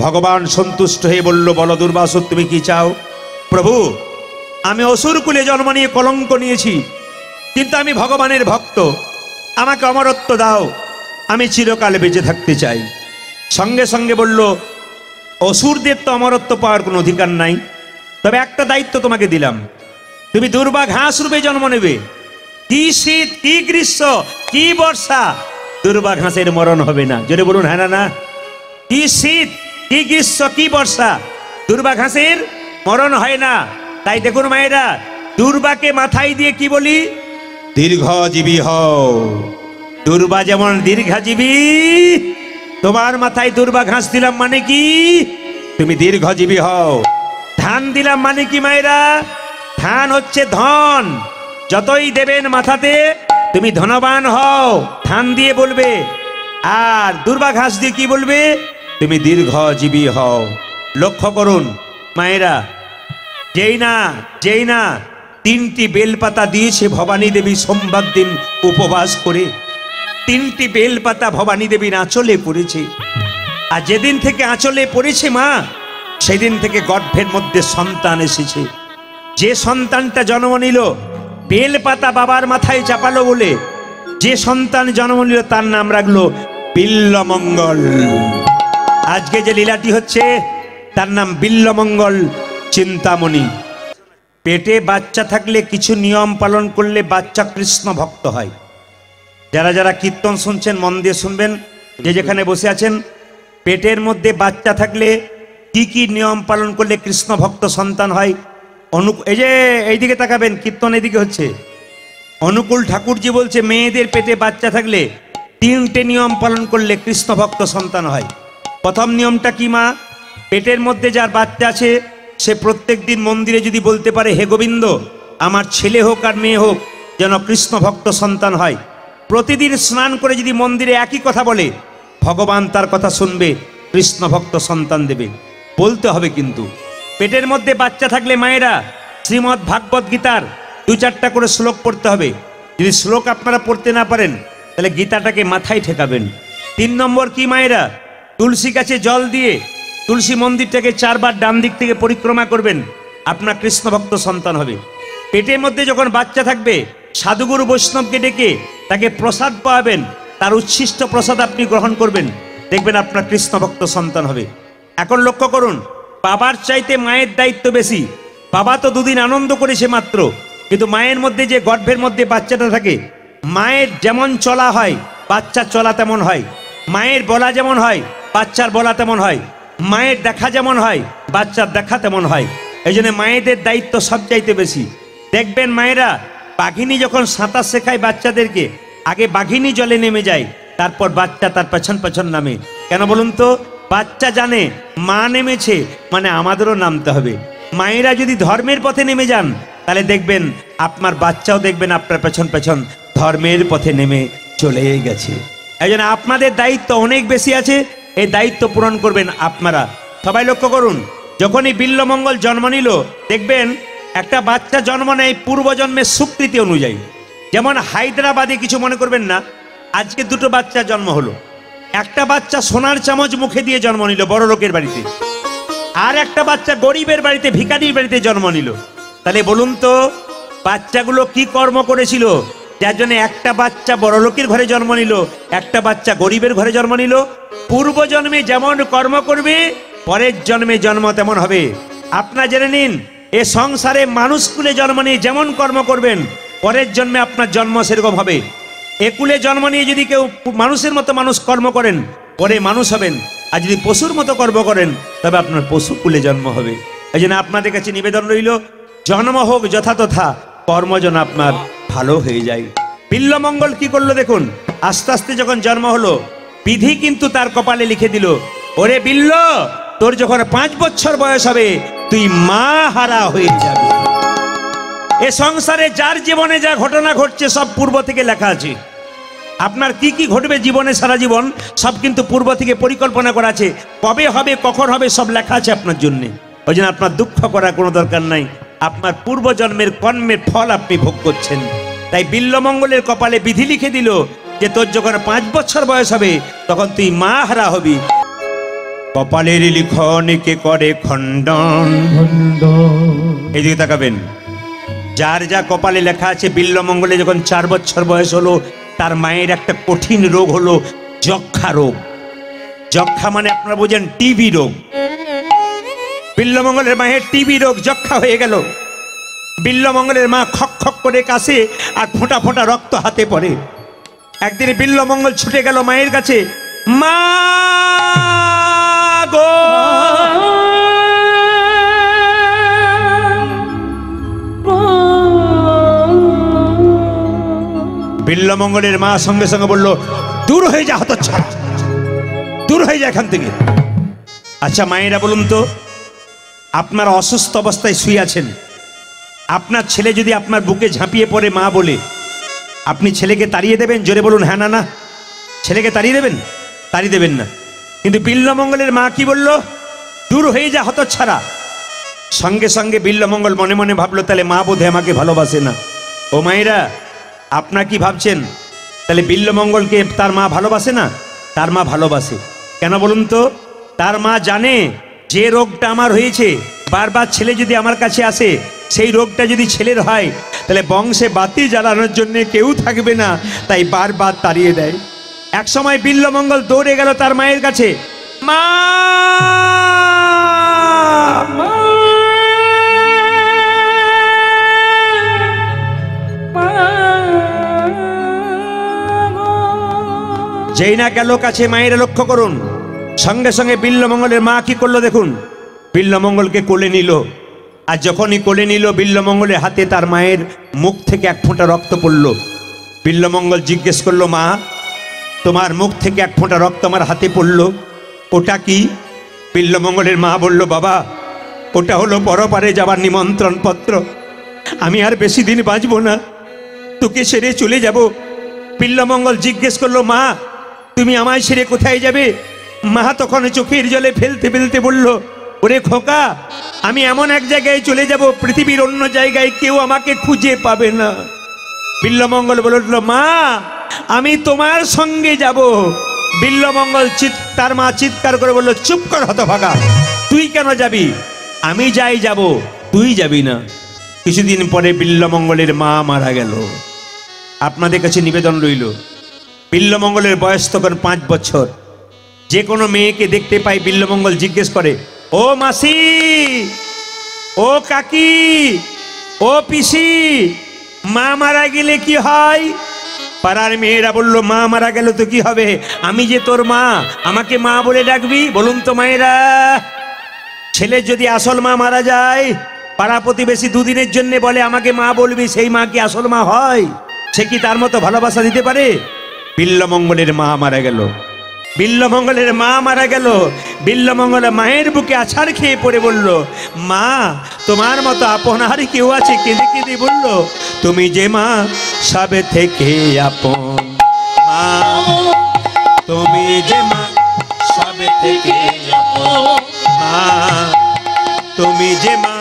ভগবান সন্তুষ্ট হয়ে বলল, বলো দুর্বাসুর তুমি কি চাও? প্রভু আমি অসুর কুলে জন্ম নিয়ে কলঙ্ক নিয়েছি, কিন্তু আমি ভগবানের ভক্ত, আমাকে অমরত্ব দাও, আমি চিরকাল বেঁচে থাকতে চাই। সঙ্গে সঙ্গে বলল, অসুরদের তো অমরত্ব পাওয়ার কোনো অধিকার নাই, তবে একটা দায়িত্ব তোমাকে দিলাম, তুমি দুর্বা ঘাস রূপে জন্ম নেবে। কি শীত, কি গ্রীষ্ম, কি বর্ষা, দুর্বা ঘাসের মরণ হবে না। জোরে বলুন হ্যাঁ না না। কি শীত, কি গ্রীষ্ম, কি বর্ষা, দুর্বা ঘাসের মরণ হয় না। তাই দেখুন মায়েরা, দুর্বাকে মাথায় দিয়ে কি বলি? দীর্ঘজীবী হও। দুর্বা যেমন দীর্ঘজীবী, তোমার মাথায় দুর্বা ঘাস দিলাম মানে কি? তুমি দীর্ঘজীবী হও। ধান দিলাম মানে কি মায়েরা? ধান হচ্ছে ধন, যতই দেবেন মাথাতে তুমি ধনবান হও, ধান দিয়ে বলবে। আর দুর্বা ঘাস দিয়ে কি বলবে? তুমি দীর্ঘজীবী হও। লক্ষ্য করুন মায়েরা, যেই না 3টি বেলপাতা দিয়েছে ভবানী দেবী সোমবার দিন উপবাস করে, 3টি বেলপাতা ভবানী দেবীর আঁচলে পড়েছে। আর যেদিন থেকে আঁচলে পড়েছে মা, সেদিন থেকে গর্ভের মধ্যে সন্তান এসেছে। যে সন্তানটা জন্ম নিল, বেলপাতা বাবার মাথায় চাপালো বলে যে সন্তান জন্ম নিল তার নাম রাখলো বিল্লমঙ্গল। আজকে যে লীলাটি হচ্ছে তার নাম বিল্লমঙ্গল চিন্তামণি। পেটে বাচ্চা থাকলে কিছু নিয়ম পালন করলে বাচ্চা কৃষ্ণ ভক্ত হয়। যারা যারা কীর্তন শুনছেন মন দিয়ে শুনবেন, যে যেখানে বসে আছেন, পেটের মধ্যে বাচ্চা থাকলে কি কি নিয়ম পালন করলে কৃষ্ণ ভক্ত সন্তান হয়। এই যে এইদিকে তাকাবেন, কীর্তন এদিকে হচ্ছে। অনুকূল ঠাকুরজি বলছে মেয়েদের পেটে বাচ্চা থাকলে 3টে নিয়ম পালন করলে কৃষ্ণ ভক্ত সন্তান হয়। প্রথম নিয়মটা কি মা? পেটের মধ্যে যার বাচ্চা আছে সে প্রত্যেক দিন মন্দিরে যদি বলতে পারে, হে গোবিন্দ আমার ছেলে হোক আর মেয়ে হোক যেন কৃষ্ণ ভক্ত সন্তান হয়। প্রতিদিন স্নান করে যদি মন্দিরে একই কথা বলে, ভগবান তার কথা শুনবে, কৃষ্ণ ভক্ত সন্তান দেবে। বলতে হবে কিন্তু। পেটের মধ্যে বাচ্চা থাকলে মায়েরা শ্রীমদ্ ভাগবত গীতার 2-4টা করে শ্লোক পড়তে হবে। যদি শ্লোক আপনারা পড়তে না পারেন তাহলে গীতাটাকে মাথায় ঠেকাবেন। 3 নম্বর কি মায়েরা? তুলসী গাছে জল দিয়ে তুলসী মন্দিরটাকে 4 বার ডান দিক থেকে পরিক্রমা করবেন, আপনার কৃষ্ণ ভক্ত সন্তান হবে। পেটের মধ্যে যখন বাচ্চা থাকবে সাধুগুরু বৈষ্ণবকে ডেকে তাকে প্রসাদ পাওয়াবেন, তার উচ্ছিষ্ট প্রসাদ আপনি গ্রহণ করবেন, দেখবেন আপনার কৃষ্ণ ভক্ত সন্তান হবে। এখন লক্ষ্য করুন, বাবার চাইতে মায়ের দায়িত্ব বেশি। বাবা তো 2 দিন আনন্দ করেছে মাত্র, কিন্তু মায়ের মধ্যে যে গর্ভের মধ্যে বাচ্চাটা থাকে, মায়ের যেমন চলা হয় বাচ্চার চলা তেমন হয়, মায়ের বলা যেমন হয় বাচ্চার বলা তেমন হয়, মায়ের দেখা যেমন হয় বাচ্চার দেখা তেমন হয়। এই জন্য মায়েদের দায়িত্ব সবচাইতে বেশি। দেখবেন মায়েরা, বাঘিনী যখন সাঁতার শেখায় বাচ্চাদেরকে, আগে বাঘিনী জলে নেমে যায়, তারপর বাচ্চা তার পেছন পেছন নামে। কেন বলুন তো? বাচ্চা জানে মা নেমেছে মানে আমাদেরও নামতে হবে। মায়েরা যদি ধর্মের পথে নেমে যান তাহলে দেখবেন আপনার বাচ্চাও দেখবেন আপনার পেছন পেছন ধর্মের পথে নেমে চলে গেছে। এই জন্য আপনাদের দায়িত্ব অনেক বেশি আছে, এই দায়িত্ব পূরণ করবেন আপনারা। সবাই লক্ষ্য করুন, যখনই বিল্বমঙ্গল জন্ম নিল দেখবেন একটা বাচ্চা জন্ম নেয় পূর্বজন্মের স্বীকৃতি অনুযায়ী। যেমন হায়দ্রাবাদে, কিছু মনে করবেন না, আজকে দুটো বাচ্চা জন্ম হলো। একটা বাচ্চা সোনার চামচ মুখে দিয়ে জন্ম নিল বড় লোকের বাড়িতে, আর একটা বাচ্চা গরিবের বাড়িতে ভিখারির বাড়িতে জন্ম নিল। তাহলে বলুন তো বাচ্চাগুলো কি কর্ম করেছিল যার জন্য একটা বাচ্চা বড় লোকের ঘরে জন্ম নিল, একটা বাচ্চা গরিবের ঘরে জন্ম নিল? পূর্বজন্মে যেমন কর্ম করবে পরের জন্মে জন্ম তেমন হবে। আপনারা জেনে নিন, এ সংসারে মানুষ কুলে জন্ম নিয়ে যেমন কর্ম করবেন পরের জন্মে আপনার জন্ম সেরকম হবে। একুলে জন্ম নিয়ে যদি কেউ মানুষের মতো মানুষ কর্ম করেন পরে মানুষ হবেন, আর যদি পশুর মতো কর্ম করেন তবে আপনার পশু কুলে জন্ম হবে। এই জন্য আপনাদের কাছে নিবেদন রইল, জন্ম হোক যথাতথা, কর্ম যেন আপনার ভালো হয়ে যায়। বিল্বমঙ্গল কি করলো দেখুন, আস্তে আস্তে যখন জন্ম হলো বিধি কিন্তু তার কপালে লিখে দিল, ওরে বিল্ল, তোর যখন 5 বছর বয়স হবে তুই মা হারা হয়ে যাবে। এ সংসারে যার জীবনে যা ঘটনা ঘটছে সব পূর্ব থেকে লেখা আছে। আপনার কি কি ঘটবে জীবনে সারা জীবন সব কিন্তু পূর্ব থেকে পরিকল্পনা করা আছে। কবে হবে, কখন হবে, সব লেখা আছে আপনার জন্য। ওই জন্য আপনার দুঃখ করার কোনো দরকার নাই, আপনার পূর্বজন্মের কর্মের ফল আপনি ভোগ করছেন। তাই বিল্বমঙ্গলের কপালে বিধি লিখে দিল যে তোর যখন 5 বছর বয়স হবে তখন তুই মা হারা হবি। কপালের লিখনকে করে খণ্ডন। এদিকে তাকাবেন, যার যা কপালে লেখা আছে, বিল্বমঙ্গলে যখন 4 বছর বয়স হলো তার মায়ের একটা কঠিন রোগ হলো যক্ষা রোগ। যক্ষা মানে আপনারা বোঝেন টিবি রোগ। বিল্বমঙ্গলের মায়ের টিবি রোগ, যক্ষা হয়ে গেল। বিল্বমঙ্গলের মা খক খক করে কাশে আর ফোঁটা ফোঁটা রক্ত হাতে পড়ে। একদিন বিল্বমঙ্গল ছুটে গেল মায়ের কাছে, মা গো। বিল্বমঙ্গলের মা সঙ্গে সঙ্গে বলল, দূর হয়ে যা হতচ্ছাড়া, দূর হয়ে যা এখান থেকে। আচ্ছা মায়েরা বলুন তো, আপনার অসুস্থ অবস্থায় শুয়ে আছেন, আপনার ছেলে যদি আপনার বুকে ঝাঁপিয়ে পড়ে মা বলে, আপনি ছেলেকে তাড়িয়ে দেবেন? জোরে বলুন হ্যাঁ না না। ছেলেকে তাড়িয়ে দেবেন? তাড়িয়ে দেবেন না। কিন্তু বিল্বমঙ্গলের মা কি বলল? দূর হয়ে যা হতচ্ছাড়া। সঙ্গে সঙ্গে বিল্বমঙ্গল মনে মনে ভাবলো, তাহলে মা বোধহয় আমাকে ভালোবাসে না। ও মায়েরা, আপনারা কি ভাবছেন তাহলে বিল্বমঙ্গলকে তার মা ভালোবাসে না? তার মা ভালোবাসে। কেন বলুন তো? তার মা জানে যে রোগটা আমার হয়েছে, বারবার ছেলে যদি আমার কাছে আসে, সেই রোগটা যদি ছেলের হয় তাহলে বংশে বাতি জ্বালানোর জন্য কেউ থাকবে না, তাই বারবার তাড়িয়ে দেয়। এক সময় বিল্বমঙ্গল দৌড়ে গেল তার মায়ের কাছে, মা। যেই না গেল কাছে, মায়ের লক্ষ্য করুন, সঙ্গে সঙ্গে বিল্বমঙ্গলের মা কি করলো দেখুন, বিল্বমঙ্গলকে কোলে নিল। আর যখনই কোলে নিল, বিল্বমঙ্গলের হাতে তার মায়ের মুখ থেকে 1 ফোঁটা রক্ত পড়ল। বিল্বমঙ্গল জিজ্ঞেস করলো, মা, তোমার মুখ থেকে 1 ফোঁটা রক্ত আমার হাতে পড়ল, ওটা কি? বিল্বমঙ্গলের মা বলল, বাবা, ওটা হলো পরপারে যাবার নিমন্ত্রণ পত্র। আমি আর বেশি দিন বাঁচবো না, তোকে ছেড়ে চলে যাব। বিল্বমঙ্গল জিজ্ঞেস করলো, মা, তুমি আমায় ছেড়ে কোথায় যাবে? মা তখন চোখের জলে ফেলতে ফেলতে বলল, ওরে খোকা, আমি এমন এক জায়গায় চলে যাব, পৃথিবীর অন্য জায়গায় কেউ আমাকে খুঁজে পাবে না। বিল্বমঙ্গল বলল, মা, আমি তোমার সঙ্গে যাব। বিল্বমঙ্গল তার মা চিৎকার করে বলল, চুপ কর হতভাগা, তুই কেন যাবি? আমি যাই যাব, তুই যাবি না। কিছুদিন পরে বিল্বমঙ্গলের মা মারা গেল। আপনাদের কাছে নিবেদন রইল, বিল্বমঙ্গলের বয়স তখন 5 বছর। যে কোনো মেয়েকে দেখতে পাই বিল্বমঙ্গল জিজ্ঞেস করে, ও মাসি, ও কাকি, ও পিসি, মা মারা গেলে কি হয়? পাড়ার মেয়েরা বলল, মা মারা গেল তো কি হবে, আমি যে তোর মা, আমাকে মা বলে ডাকবি। বলুন তো মায়েরা, ছেলের যদি আসল মা মারা যায়, পাড়া প্রতিবেশী 2 দিনের জন্য বলে আমাকে মা বলবি, সেই মা কি আসল মা হয়? সে কি তার মতো ভালোবাসা দিতে পারে? বিল্লমঙ্গলের মা মারা গেল। বিল্লমঙ্গলের মা মারা গেল। বিল্লমঙ্গল মায়ের বুকে আছাড় খেয়ে পড়ে বলল, মা তোমার মতো আপনার কেউ আছে? কেঁদে কেঁদে বলল, তুমি যে মা সবে থেকে আপন। মা তুমি যে মা সবে থেকে আপন। মা তুমি যে মা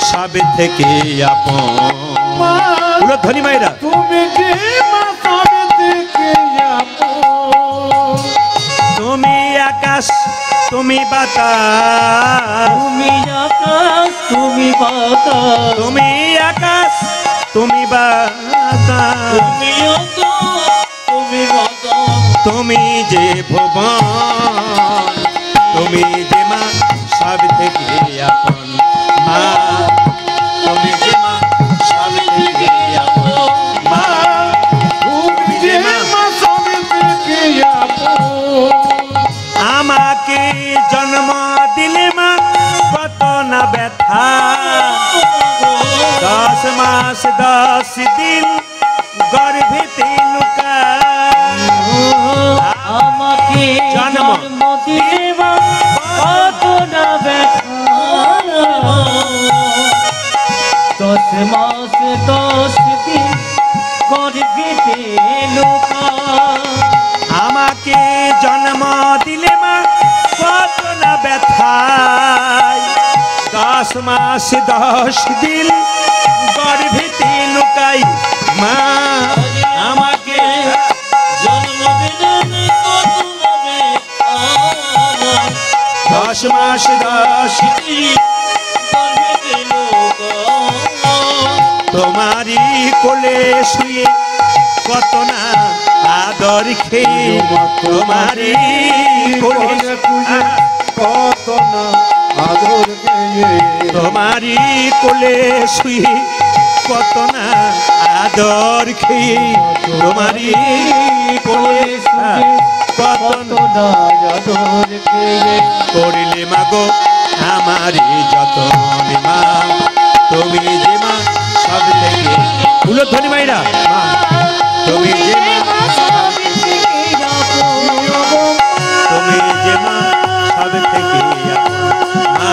সবে থেকে আপন। বলো ধনী মায়েরা, তুমি যে মা সবে থেকে আপন। তুমি আকাশ তুমি বাতাস। তুমি আকাশ তুমি বাতাস। তুমি আকাশ তুমি বাতাস। তুমি আকাশ তুমি বাতাস। তুমি যে ভুবন, তুমি যে মা সব থেকে আপন। মা তুমি যে মা সব থেকে আপন। মা তুমি যে মা সবে থেকে আপন। আমাকে জন্ম দিলে মা কত না ব্যথা। 10 মাস 10 দিন গর্ভেতে লুকা। আমাকে জন্ম জন্ম দিলে মা কত না ব্যথা। 10 মাস 10 দিন গর্ভেতে লুকা। আমাকে জন্ম দিলে মা কত না ব্যথায়। 10 মাস 10 দিন গর্ভেতে লুকাই। মা আমাকে জন্ম দিলে কত না ব্যথা। 10 মাস 10 দিন গর্ভেতে লুকা। তোমারই কোলে শুয়ে কত না আদর খেয়ে। তোমারই কোলে কত না আদর পেয়ে। তোমারই কোলে শুয়ে কত না আদর খেয়ে। তোমারই কোলে শুয়ে কত না আদর পেয়ে। করিলে মাগো আমারই যতন। মা তুমি যে মা সব থেকে। ভুলো ধনী মাইরা, মা তুমি যে মা, তুমি যে মা সব থেকে আপন। মা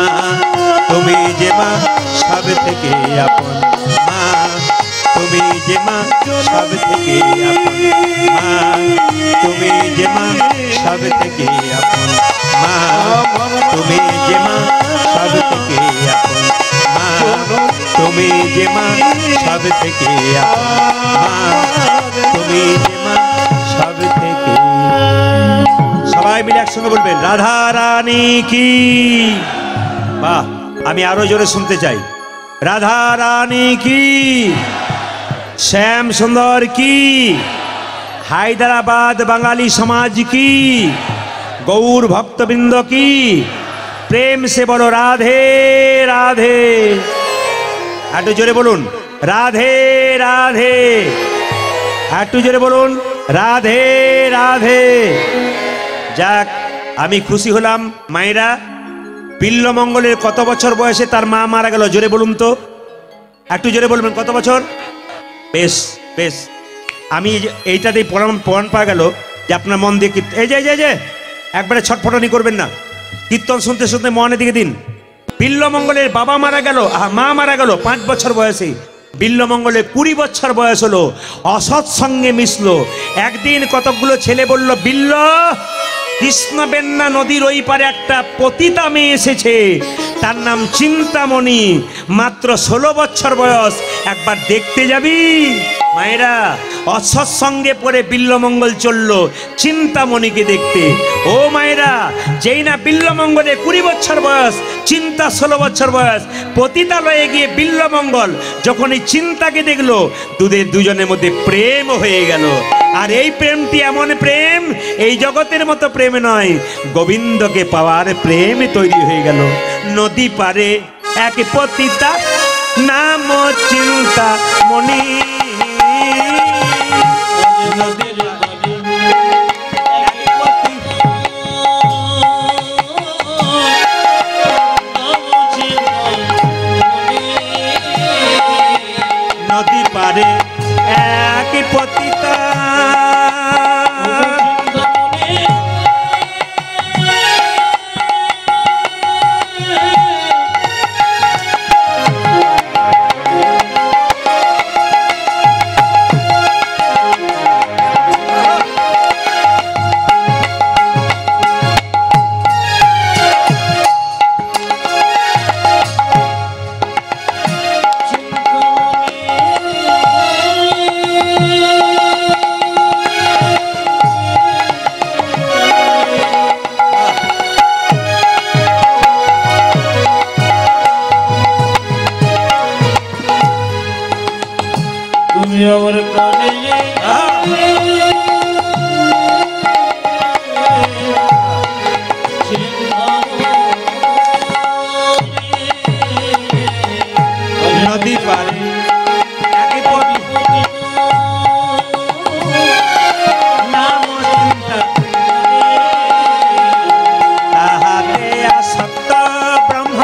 তুমি যে মা সব থেকে আপন। মা তুমি যে মা সব থেকে আপন। মা তুমি যে মা সব থেকে আপন। মা তুমি যে মা সব থেকে আপন। মা তুমি যে মা সব থেকে আপন। মা তুমি যে মা সব থেকে। সবাই মিলে একসঙ্গে বলবেন, রাধা রানী কি। বাহ, আমি আরো জোরে শুনতে চাই। রাধা রানী কি, শ্যাম সুন্দর কি, হায়দ্রাবাদ বাঙালি সমাজ কি, গৌর ভক্তবৃন্দ কি। প্রেম সে বলো রাধে রাধে। একটু জোরে বলুন রাধে রাধে। একটু জোরে বলুন রাধে রাধে। যাক, আমি খুশি হলাম মায়েরা। বিল্লমঙ্গলের কত বছর বয়সে তার মা মারা গেল? জোরে বলুন তো, একটু জোরে বলবেন কত বছর। বেশ বেশ, আমি এইটাতেই প্রমাণ পাওয়া গেল যে আপনার মন দিয়ে এই যে একবারে ছটফটানি করবেন না। কীর্তন শুনতে শুনতে মনে দিকে দিন। বিল্লমঙ্গলের বাবা মারা গেল, মা মারা গেল 5 বছর বয়সে। বিল্লমঙ্গলের 20 বছর বয়স হলো, অসৎ সঙ্গে মিশলো। একদিন কতকগুলো ছেলে বলল, বিল্ল কৃষ্ণবেন্না নদীর ওই পারে একটা পতিতা মেয়ে এসেছে, তার নাম চিন্তামণি, মাত্র 16 বছর বয়স, একবার দেখতে যাবি? মায়েরা, অসৎ সঙ্গে পড়ে বিল্লমঙ্গল চলল চিন্তামণিকে দেখতে। ও মায়েরা, যেই না বিল্লমঙ্গলে 20 বছর বয়স, চিন্তা 16 বছর বয়স, পতিতালয়ে গিয়ে বিল্লমঙ্গল যখন এই চিন্তাকে দেখলো, দুজনের মধ্যে প্রেম হয়ে গেল। আর এই প্রেমটি এমন প্রেম, এই জগতের মতো প্রেম নয়, গোবিন্দকে পাওয়ার প্রেম তৈরি হয়ে গেল। নদী পারে এক পতিতা নাম চিন্তা মণি। নদী পারে এক পতিতা আমার প্রাণে নদী পারে নাম চিন্তা তাহাতে আসক্ত ব্রহ্ম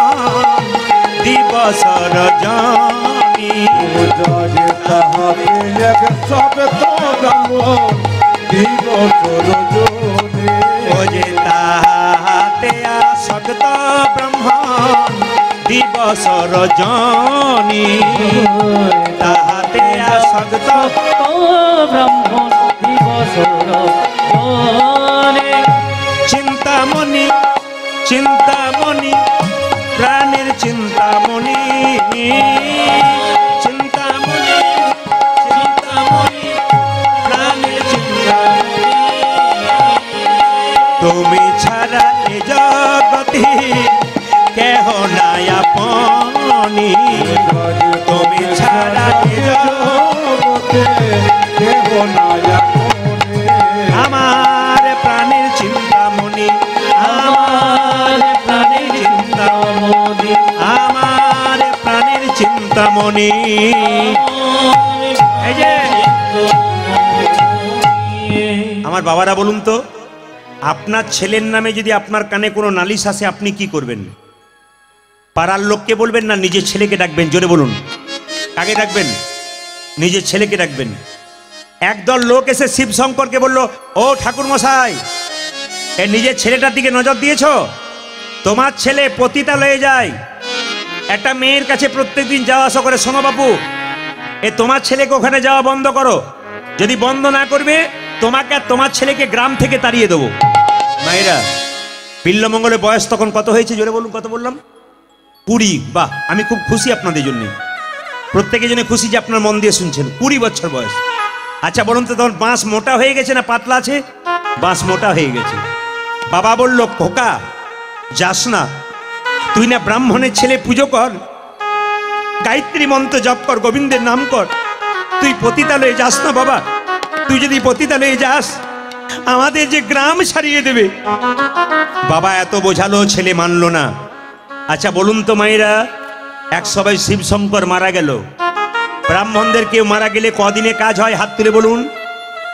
দিবস রজনী ওজে তাহাতে আসক্ত ব্রহ্ম দিবস রজনী তাহাতে আসক্ত ব্রহ্ম দিবস রজনী চিন্তামণি চিন্তামণি প্রাণের চিন্তামণি চিন্তামণি চিন্তামণি প্রাণের চিন্তামণি তুমি ছাড়া এ জগতে কেহ নাই আপনি তুমি ছাড়া এ জগতে কেহ নাই আপনি আমার প্রাণের চিন্তামণি আমার প্রাণের চিন্তামণি আমার প্রাণের চিন্তামণি এই যে আমার বাবারা বলুন তো আপনার ছেলের নামে যদি আপনার কানে কোনো নালিশ আসে আপনি কি করবেন? পাড়ার লোককে বলবেন না নিজের ছেলেকে ডাকবেন? জোরে বলুন, কাকে ডাকবেন? নিজের ছেলেকে ডাকবেন। একদল লোক এসে শিব শঙ্করকে বলল, ও ঠাকুর মশাই, এ নিজের ছেলেটার দিকে নজর দিয়েছ? তোমার ছেলে পতিতালয়ে যায়, একটা মেয়ের কাছে প্রত্যেকদিন যাওয়া আসা করে। শোনো বাপু, এ তোমার ছেলেকে ওখানে যাওয়া বন্ধ করো, যদি বন্ধ না করবে তোমাকে আর তোমার ছেলেকে গ্রাম থেকে তাড়িয়ে দেবো। মায়েরা, বিল্লমঙ্গলের বয়স তখন কত হয়েছে? জোরে বলুন, কত বললাম? 20। বাহ, আমি খুব খুশি আপনাদের জন্য, প্রত্যেকের জন্য খুশি যে আপনার মন দিয়ে শুনছেন। 20 বছর বয়স। আচ্ছা বলুন তো, তখন বাঁশ মোটা হয়ে গেছে না পাতলা আছে? বাঁশ মোটা হয়ে গেছে। বাবা বলল, খোকা যাস না, তুই না ব্রাহ্মণের ছেলে, পুজো কর, গায়ত্রী মন্ত্র জপ কর, গোবিন্দের নাম কর, তুই পতিতালয়ে যাস না বাবা। তুই যদি পতিতালয়ে যাস আমাদের যে গ্রাম ছাড়িয়ে দেবে। বাবা এত বোঝালো, ছেলে মানলো না। আচ্ছা বলুন তো মায়েরা, এক সবাই শিব শঙ্কর মারা গেল, ব্রাহ্মণদের কেউ মারা গেলে কদিনে কাজ হয়? হাত তুলে বলুন।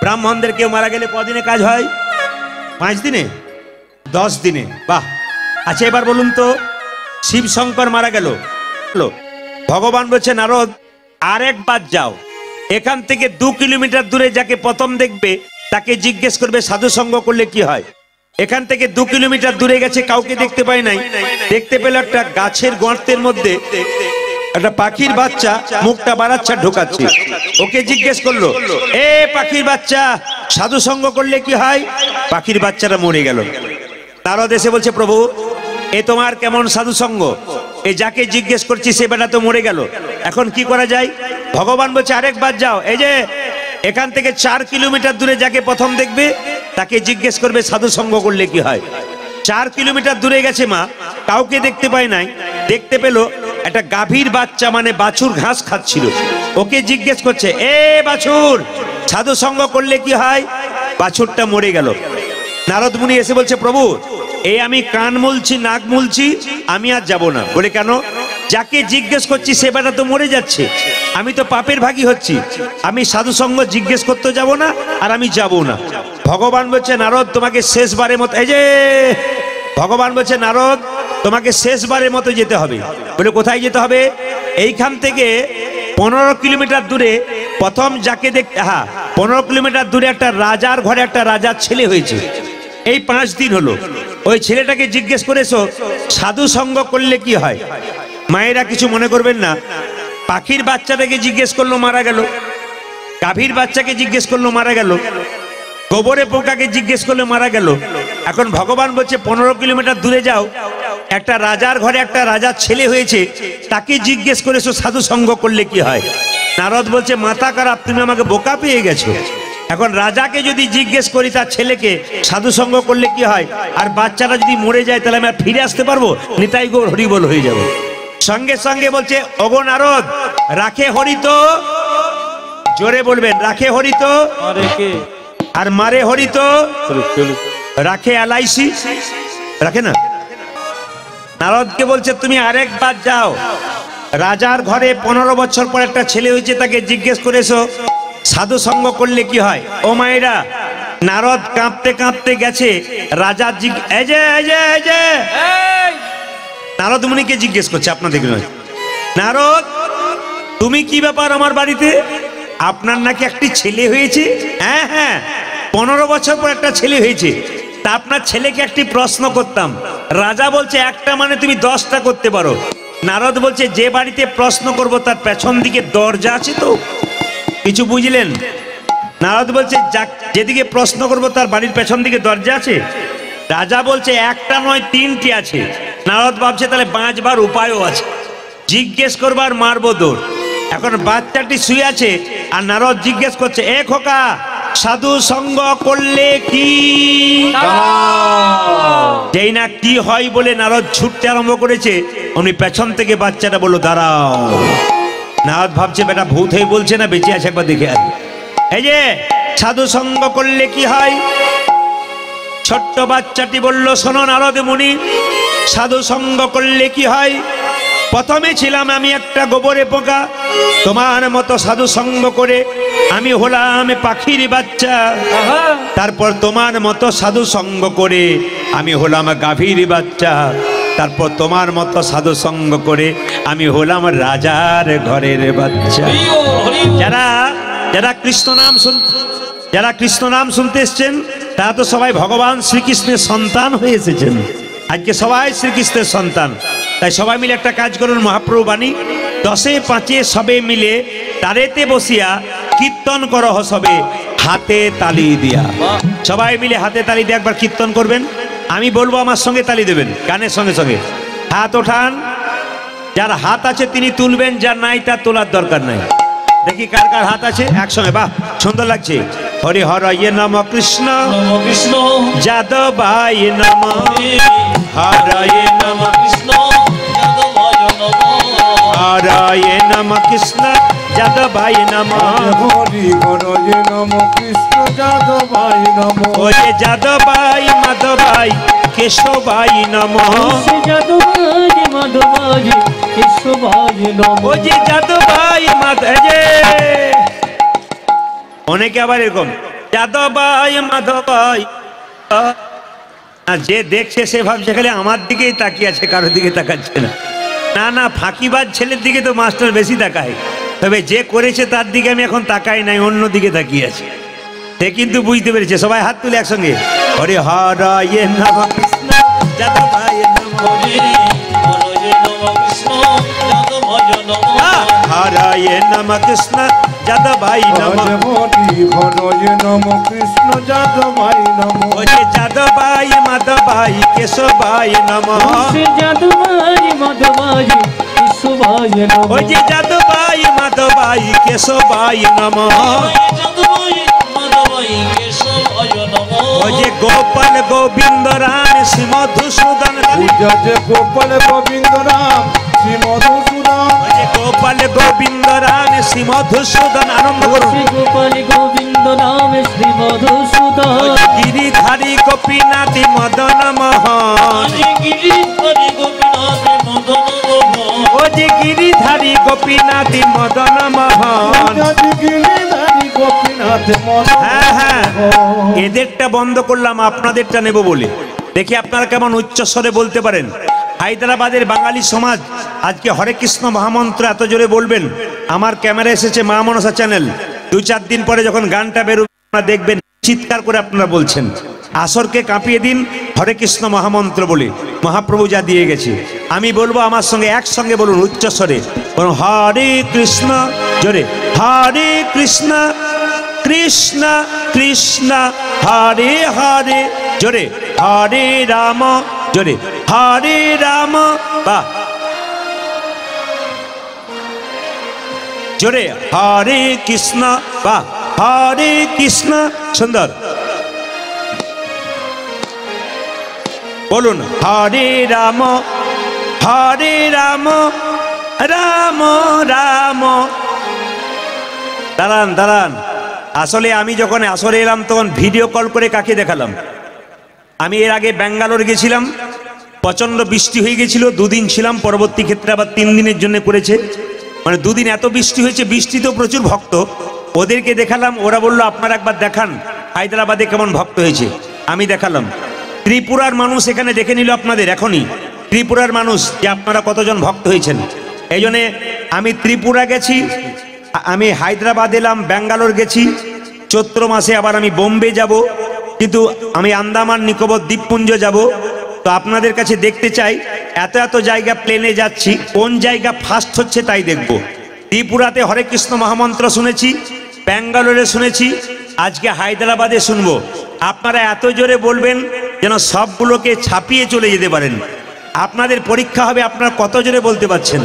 ব্রাহ্মণদের কেউ মারা গেলে কদিনে কাজ হয়? 5 দিনে, 10 দিনে। বাহ। আচ্ছা এবার বলুন তো, শিব শঙ্কর মারা গেল, ভগবান বলছে নারদ আরেকবার যাও, এখান থেকে 2 কিলোমিটার দূরে যাকে প্রথম দেখবে তাকে জিজ্ঞেস করবে সাধু সঙ্গ করলে কি হয়। এখান থেকে 2 কিলোমিটার দূরে গেছে, কাউকে দেখতে পায় নাই, দেখতে পেল একটা গাছের গর্তের মধ্যে একটা পাখির বাচ্চা মুখটা বাড়াচ্ছা ঢোকাচ্ছে। ওকে জিজ্ঞেস করলো, এ পাখির বাচ্চা, সাধু সঙ্গ করলে কি হয়? পাখির বাচ্চাটা মরে গেল। নারদ এসে বলছে, প্রভু এ তোমার কেমন সাধু সঙ্গ? এ যাকে জিজ্ঞেস করছি সে বেটা তো মরে গেল, এখন কি করা যায়? ভগবান বলছে আরেকবার যাও, এই যে এখান থেকে 4 কিলোমিটার দূরে যাকে প্রথম দেখবে তাকে জিজ্ঞেস করবে সাধু সঙ্গ করলে কি হয়। 4 কিলোমিটার দূরে গেছে মা, কাউকে দেখতে পায় নাই, দেখতে পেল একটা গাভীর বাচ্চা মানে বাছুর ঘাস খাচ্ছিল। ওকে জিজ্ঞেস করছে, এ বাছুর, সাধু সঙ্গ করলে কি হয়? বাছুরটা মরে গেল। নারদ মুনি এসে বলছে, প্রভু এই আমি কান মুলছি, নাক মুলছি, আমি আর যাব না। বলে কেন? যাকে জিজ্ঞেস করছি সে বেটা তো মরে যাচ্ছে, আমি তো পাপের ভাগী হচ্ছি, আমি সাধু সঙ্গ জিজ্ঞেস করতে যাব না, আর আমি যাব না। ভগবান বলছে নারদ তোমাকে শেষবারের মতো, এই যে ভগবান বলছে নারদ তোমাকে শেষবারের মতো যেতে হবে। বলে কোথায় যেতে হবে? এইখান থেকে 15 কিলোমিটার দূরে প্রথম যাকে দেখতে, হ্যাঁ 15 কিলোমিটার দূরে একটা রাজার ঘরে একটা রাজার ছেলে হয়েছে, এই 5 দিন হলো। ওই ছেলেটাকে জিজ্ঞেস করেছো সাধু সঙ্গ করলে কি হয়? মায়েরা কিছু মনে করবেন না, পাখির বাচ্চাটাকে জিজ্ঞেস করলো মারা গেল, গাভীর বাচ্চাকে জিজ্ঞেস করলো মারা গেল, গোবরে পোকাকে জিজ্ঞেস করলে মারা গেল। এখন ভগবান বলছে 15 কিলোমিটার দূরে যাও, একটা রাজার ঘরে একটা রাজার ছেলে হয়েছে, তাকে জিজ্ঞেস করেছো সাধু সঙ্গ করলে কি হয়। নারদ বলছে মাথা খারাপ, তুমি আমাকে বোকা পেয়ে গেছো। এখন রাজাকে যদি জিজ্ঞেস করি তার ছেলেকে সাধু সঙ্গ করলে কি হয়, আর বাচ্চাটা যদি মরে যায় তাহলে আমি আর ফিরে আসতে পারবো? নিতাই গৌর হরিবল হয়ে যাবে। সঙ্গে সঙ্গে বলছে, ওগো নারদ, রাখে হরি তো জোরে বলবেন, রাখে হরিত আরে কে আর মারে হরিত, রাখে এলআইসি, রাখে না। নারদকে বলছে তুমি আরেকবার যাও, রাজার ঘরে 15 বছর পর একটা ছেলে হয়েছে, তাকে জিজ্ঞেস করেছো সাধু সঙ্গ করলে কি হয়। ও মায়েরা, নারদ কাঁপতে কাঁপতে গেছে রাজা নারদ মুনিকে জিজ্ঞেস করছে, আপনাদের নয়। নারদ, তুমি কি ব্যাপার আমার বাড়িতে? আপনার নাকি একটি ছেলে হয়েছে। হ্যাঁ হ্যাঁ, 15 বছর পর একটা ছেলে হয়েছে। তা আপনার ছেলেকে একটি প্রশ্ন করতাম। রাজা বলছে একটা মানে তুমি 10টা করতে পারো। নারদ বলছে যে বাড়িতে প্রশ্ন করব তার পেছন দিকে দরজা আছে তো? কিছু বুঝলেন? নারদ বলছে যেদিকে প্রশ্ন করব তার বাড়ির পেছন দিকে দরজা আছে। রাজা বলছে একটা নয় 3টি আছে। নারদ ভাবছে তাহলে বাঁচবার উপায়ও আছে, জিজ্ঞেস করবার মারবো দৌড়। এখন বাচ্চাটি শুয়ে আছে আর নারদ জিজ্ঞেস করছে, এ খোকা, সাধু সঙ্গ করলে কি? যেই না কি হয় বলে নারদ ছুটতে আরম্ভ করেছে, উনি পেছন থেকে বাচ্চাটা বলল দাঁড়াও। নারদ ভাবছে বেটা ভূত হয়ে বলছে না বেঁচে আছে, একবার দেখে আসবে। এই যে সাধু সঙ্গ করলে কি হয়? ছোট্ট বাচ্চাটি বলল, শোনো নারদ মুনি, সাধু সঙ্গ করলে কি হয়? প্রথমে ছিলাম আমি একটা গোবরে পোকা, তোমার মতো সাধু সঙ্গ করে আমি হলাম পাখির বাচ্চা। তারপর তোমার মতো সাধু সঙ্গ করে আমি হলাম গাভীর বাচ্চা। তারপর তোমার মতো সাধু সঙ্গ করে আমি হলাম রাজার ঘরের বাচ্চা। যারা যারা কৃষ্ণ নাম শুনতে এসছেন তারা তো সবাই ভগবান শ্রীকৃষ্ণের সন্তান হয়ে এসেছেন। আজকে সবাই শ্রীকৃষ্ণের সন্তান। তাই সবাই মিলে একটা কাজ করুন, মহাপ্রভু বাণী 10এ 5 সবে মিলে তারেতে বসিয়া কীর্তন করো সবে হাতে তালি দিয়া। সবাই মিলে হাতে তালি দিয়ে একবার কীর্তন করবেন। আমি বলবো আমার সঙ্গে তালি দেবেন, গানের সঙ্গে সঙ্গে। হাত ওঠান, যার হাত আছে তিনি তুলবেন, যার নাই তার তোলার দরকার নাই। দেখি কার কার হাত আছে একসঙ্গে। বাহ, সুন্দর লাগছে। হরি হরয়ে নম কৃষ্ণ কৃষ্ণ যাদবায় নম, হরয়ে নম কৃষ্ণ হরয়ে নম কৃষ্ণ যাদবায় নম, হরি হরয়ে নম কৃষ্ণ যাদবায় নম, ওরে যাদবায় মাধবায় কেশবায় নম, যাদবায় মাধবায় কেশবায় নম। ও যে যাদবায় মাধব, অনেকে আবার এরকম যাদবায় মাধবায়, যে দেখছে সে ভাবছে খালি আমার দিকেই তাকিয়ে আছে, কারোর দিকে তাকাচ্ছে না। না না, ফাঁকিবাজ ছেলের দিকে তো মাস্টার বেশি তাকায়, তবে যে করেছে তার দিকে আমি এখন তাকাই নাই, অন্য দিকে তাকিয়ে আছে। সে কিন্তু বুঝতে পেরেছে। সবাই হাত তুলে একসঙ্গে, হরে হরয়ে নম কৃষ্ণ যাদবায় নম, হরয়ে নম কৃষ্ণ যাদবায় নম, হরি হরয়ে নম কৃষ্ণ যাদবায় নম, ওরে যাদবায় মাধবায় কেশবায় নম, যাদবায় মাধবায় কেশবায় নম। ওই যে যাদবায় মাধবায় কেশবায় নম, ওই যে গোপাল গোবিন্দ রাম শ্রী মধুসূদন, পূজা যে গোপাল গোবিন্দ রাম শ্রী মধুসূদন, ওই যে গোপাল গোবিন্দ রাম শ্রী মধুসূদন। আরম্ভ করুন। গোপাল গোবিন্দ নাম শ্রী মধুসূদন, ওই যে গিরিধারী গোপীনাথী মদন মোহন, ওই যে গিরিধারী গোপীনাথী মদন মোহন। গিরিধারী গোপীনাথ মদন। হ্যাঁ হ্যাঁ, এদেরটা বন্ধ করলাম, আপনাদেরটা নেব বলে। দেখি আপনারা কেমন উচ্চস্বরে বলতে পারেন। হায়দ্রাবাদের বাঙালি সমাজ আজকে হরে কৃষ্ণ মহামন্ত্র এত জোরে বলবেন। আমার ক্যামেরা এসেছে মা মনসা চ্যানেল, 2-4 দিন পরে যখন গানটা বেরোবে আপনারা দেখবেন চিৎকার করে আপনারা বলছেন। আসরকে কাঁপিয়ে দিন হরে কৃষ্ণ মহামন্ত্র বলে, মহাপ্রভু যা দিয়ে গেছে। আমি বলবো আমার সঙ্গে একসঙ্গে বলুন উচ্চস্বরে, বলুন হরে কৃষ্ণ, জোরে হরে কৃষ্ণ কৃষ্ণ কৃষ্ণ হরে হরে, জোরে হরে রাম, জোরে হরে রাম, বা জোরে হরে কৃষ্ণ, বা হরে কৃষ্ণ। সুন্দর বলুন হরে রাম রাম রাম রাম দাঁড়ান দাঁড়ান, আসলে আমি যখন আসরে এলাম তখন ভিডিও কল করে কাকে দেখালাম? আমি এর আগে ব্যাঙ্গালোর গেছিলাম, প্রচণ্ড বৃষ্টি হয়ে গেছিল, দুদিন ছিলাম, পরবর্তী ক্ষেত্রে আবার 3 দিনের জন্য করেছে। মানে দুদিন এত বৃষ্টি হয়েছে, বৃষ্টিতেও প্রচুর ভক্ত, ওদেরকে দেখালাম, ওরা বললো আপনারা একবার দেখান হায়দ্রাবাদে কেমন ভক্ত হয়েছে। আমি দেখালাম, ত্রিপুরার মানুষ এখানে দেখে নিল আপনাদের এখনই, ত্রিপুরার মানুষ যে আপনারা কতজন ভক্ত হয়েছেন। এই জন্যে আমি ত্রিপুরা গেছি, আমি হায়দ্রাবাদ এলাম, ব্যাঙ্গালোর গেছি, চৈত্র মাসে আবার আমি বোম্বে যাব, কিন্তু আমি আন্দামান নিকোবর দ্বীপপুঞ্জ যাব। তো আপনাদের কাছে দেখতে চাই, এত এত জায়গা প্লেনে যাচ্ছি, কোন জায়গা ফার্স্ট হচ্ছে তাই দেখব। ত্রিপুরাতে হরে কৃষ্ণ মহামন্ত্র শুনেছি, ব্যাঙ্গালোরে শুনেছি, আজকে হায়দ্রাবাদে শুনবো। আপনারা এত জোরে বলবেন যেন সবগুলোকে ছাপিয়ে চলে যেতে পারেন। আপনাদের পরীক্ষা হবে আপনারা কত জোরে বলতে পারছেন।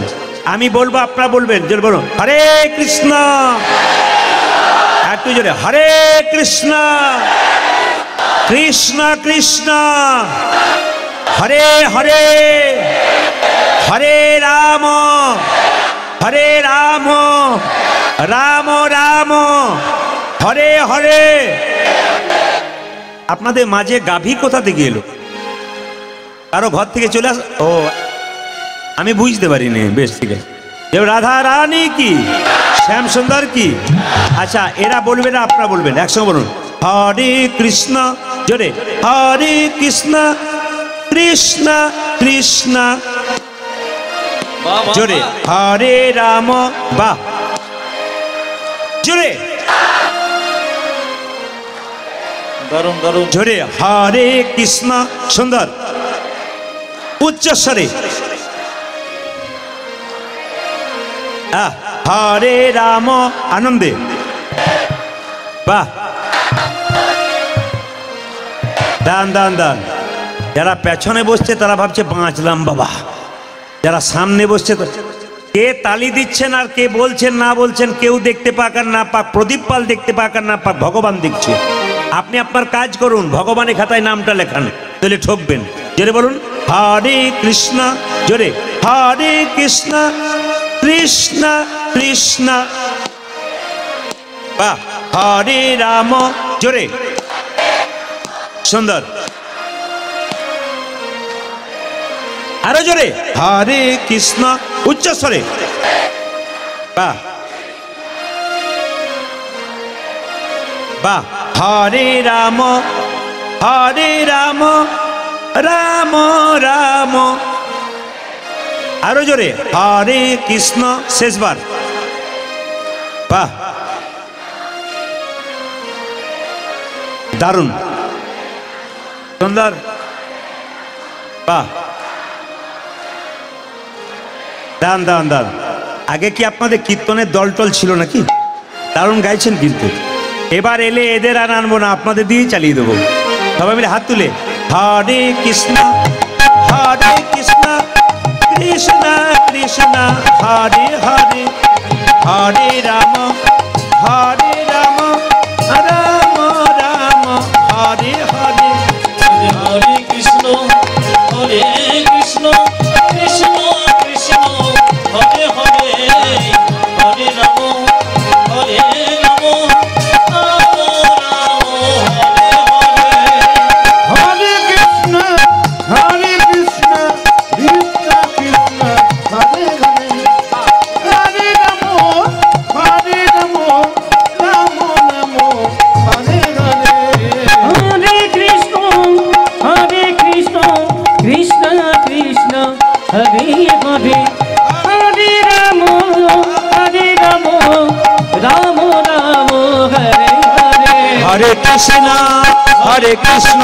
আমি বলবো, আপনারা বলবেন, জোরে বলুন হরে কৃষ্ণ, একটু জোরে হরে কৃষ্ণ, কৃষ্ণ কৃষ্ণ হরে হরে, হরে রাম হরে রাম, রাম রাম হরে হরে। আপনাদের মাঝে গাভী কোথা থেকে এলো? কারো ঘর থেকে চলে আস? ও, আমি বুঝতে পারিনি, বেশ ঠিক আছে। রাধা রানী কি, শ্যাম সুন্দর কি? আচ্ছা, এরা বলবে না, আপনারা বলবেন, একসঙ্গে বলুন হরে কৃষ্ণ, জোরে হরে কৃষ্ণ কৃষ্ণ কৃষ্ণ, জোরে হরে রাম, বাহ, জোরে দারুণ দারুণ, জোরে হরে কৃষ্ণ, সুন্দর, উচ্চস্বরে হরে রাম, আনন্দে, বাহ, দান দান দান। যারা পেছনে বসছে তারা ভাবছে বাঁচলাম বাবা, যারা সামনে বসছে কে তালি দিচ্ছেন আর কে বলছেন না বলছেন কেউ দেখতে পাক আর না পাক, প্রদীপ পাল দেখতে পাক আর না পাক, ভগবান দেখছে। আপনি আপনার কাজ করুন, ভগবানের খাতায় নামটা লেখান, তাহলে ঠকবেন। জোরে বলুন হরে কৃষ্ণ, জোরে হরে কৃষ্ণ কৃষ্ণ কৃষ্ণ, বাহ, হরে রাম, জোরে, সুন্দর, আরো জোরে হরে কৃষ্ণ, উচ্চস্বরে, বাহ বাহ, হরে রাম হরে রাম, রাম রাম, আরো জোরে হরে কৃষ্ণ, শেষবার, বাহ, দারুণ, সুন্দর, বাহ, দান দান দান। আগে কি আপনাদের কীর্তনের দলটল ছিল নাকি? দারুণ গাইছেন কিন্তু। এবার এলে এদের আর আনবো না, আপনাদের দিয়েই চালিয়ে দেবো। সবাই মিলে হাত তুলে হরে কৃষ্ণ কৃষ্ণ কৃষ্ণ হরে হরে, হরে রাম রাম রাম হরে হরে, হরে কৃষ্ণ কৃষ্ণ কৃষ্ণ কৃষ্ণ হরে হরে, হরে রাম রাম রাম হরে হরে। হরে কৃষ্ণ কৃষ্ণ কৃষ্ণ হরে হরে, হরে রাম রাম রাম হরে হরে। হরে কৃষ্ণ কৃষ্ণ কৃষ্ণ হরে হরে, হরে রাম রাম রাম হরে হরে। হরে কৃষ্ণ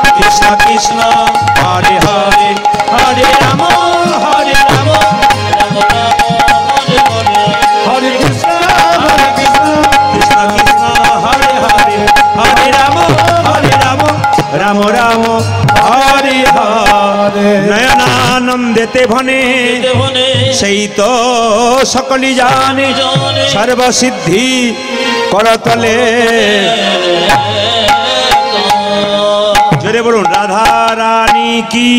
কৃষ্ণ কৃষ্ণ হরে হরে, হরে রাম রাম রাম রাম হরে হরে। হরে কৃষ্ণ কৃষ্ণ কৃষ্ণ হরে হরে, হরে রাম রাম রাম হরে হরে। নয়নানন্দেতে ভনে সেই তো সকলি জানে, সর্বসিদ্ধি করতলে। জোরে বলুন রাধা রানী কি।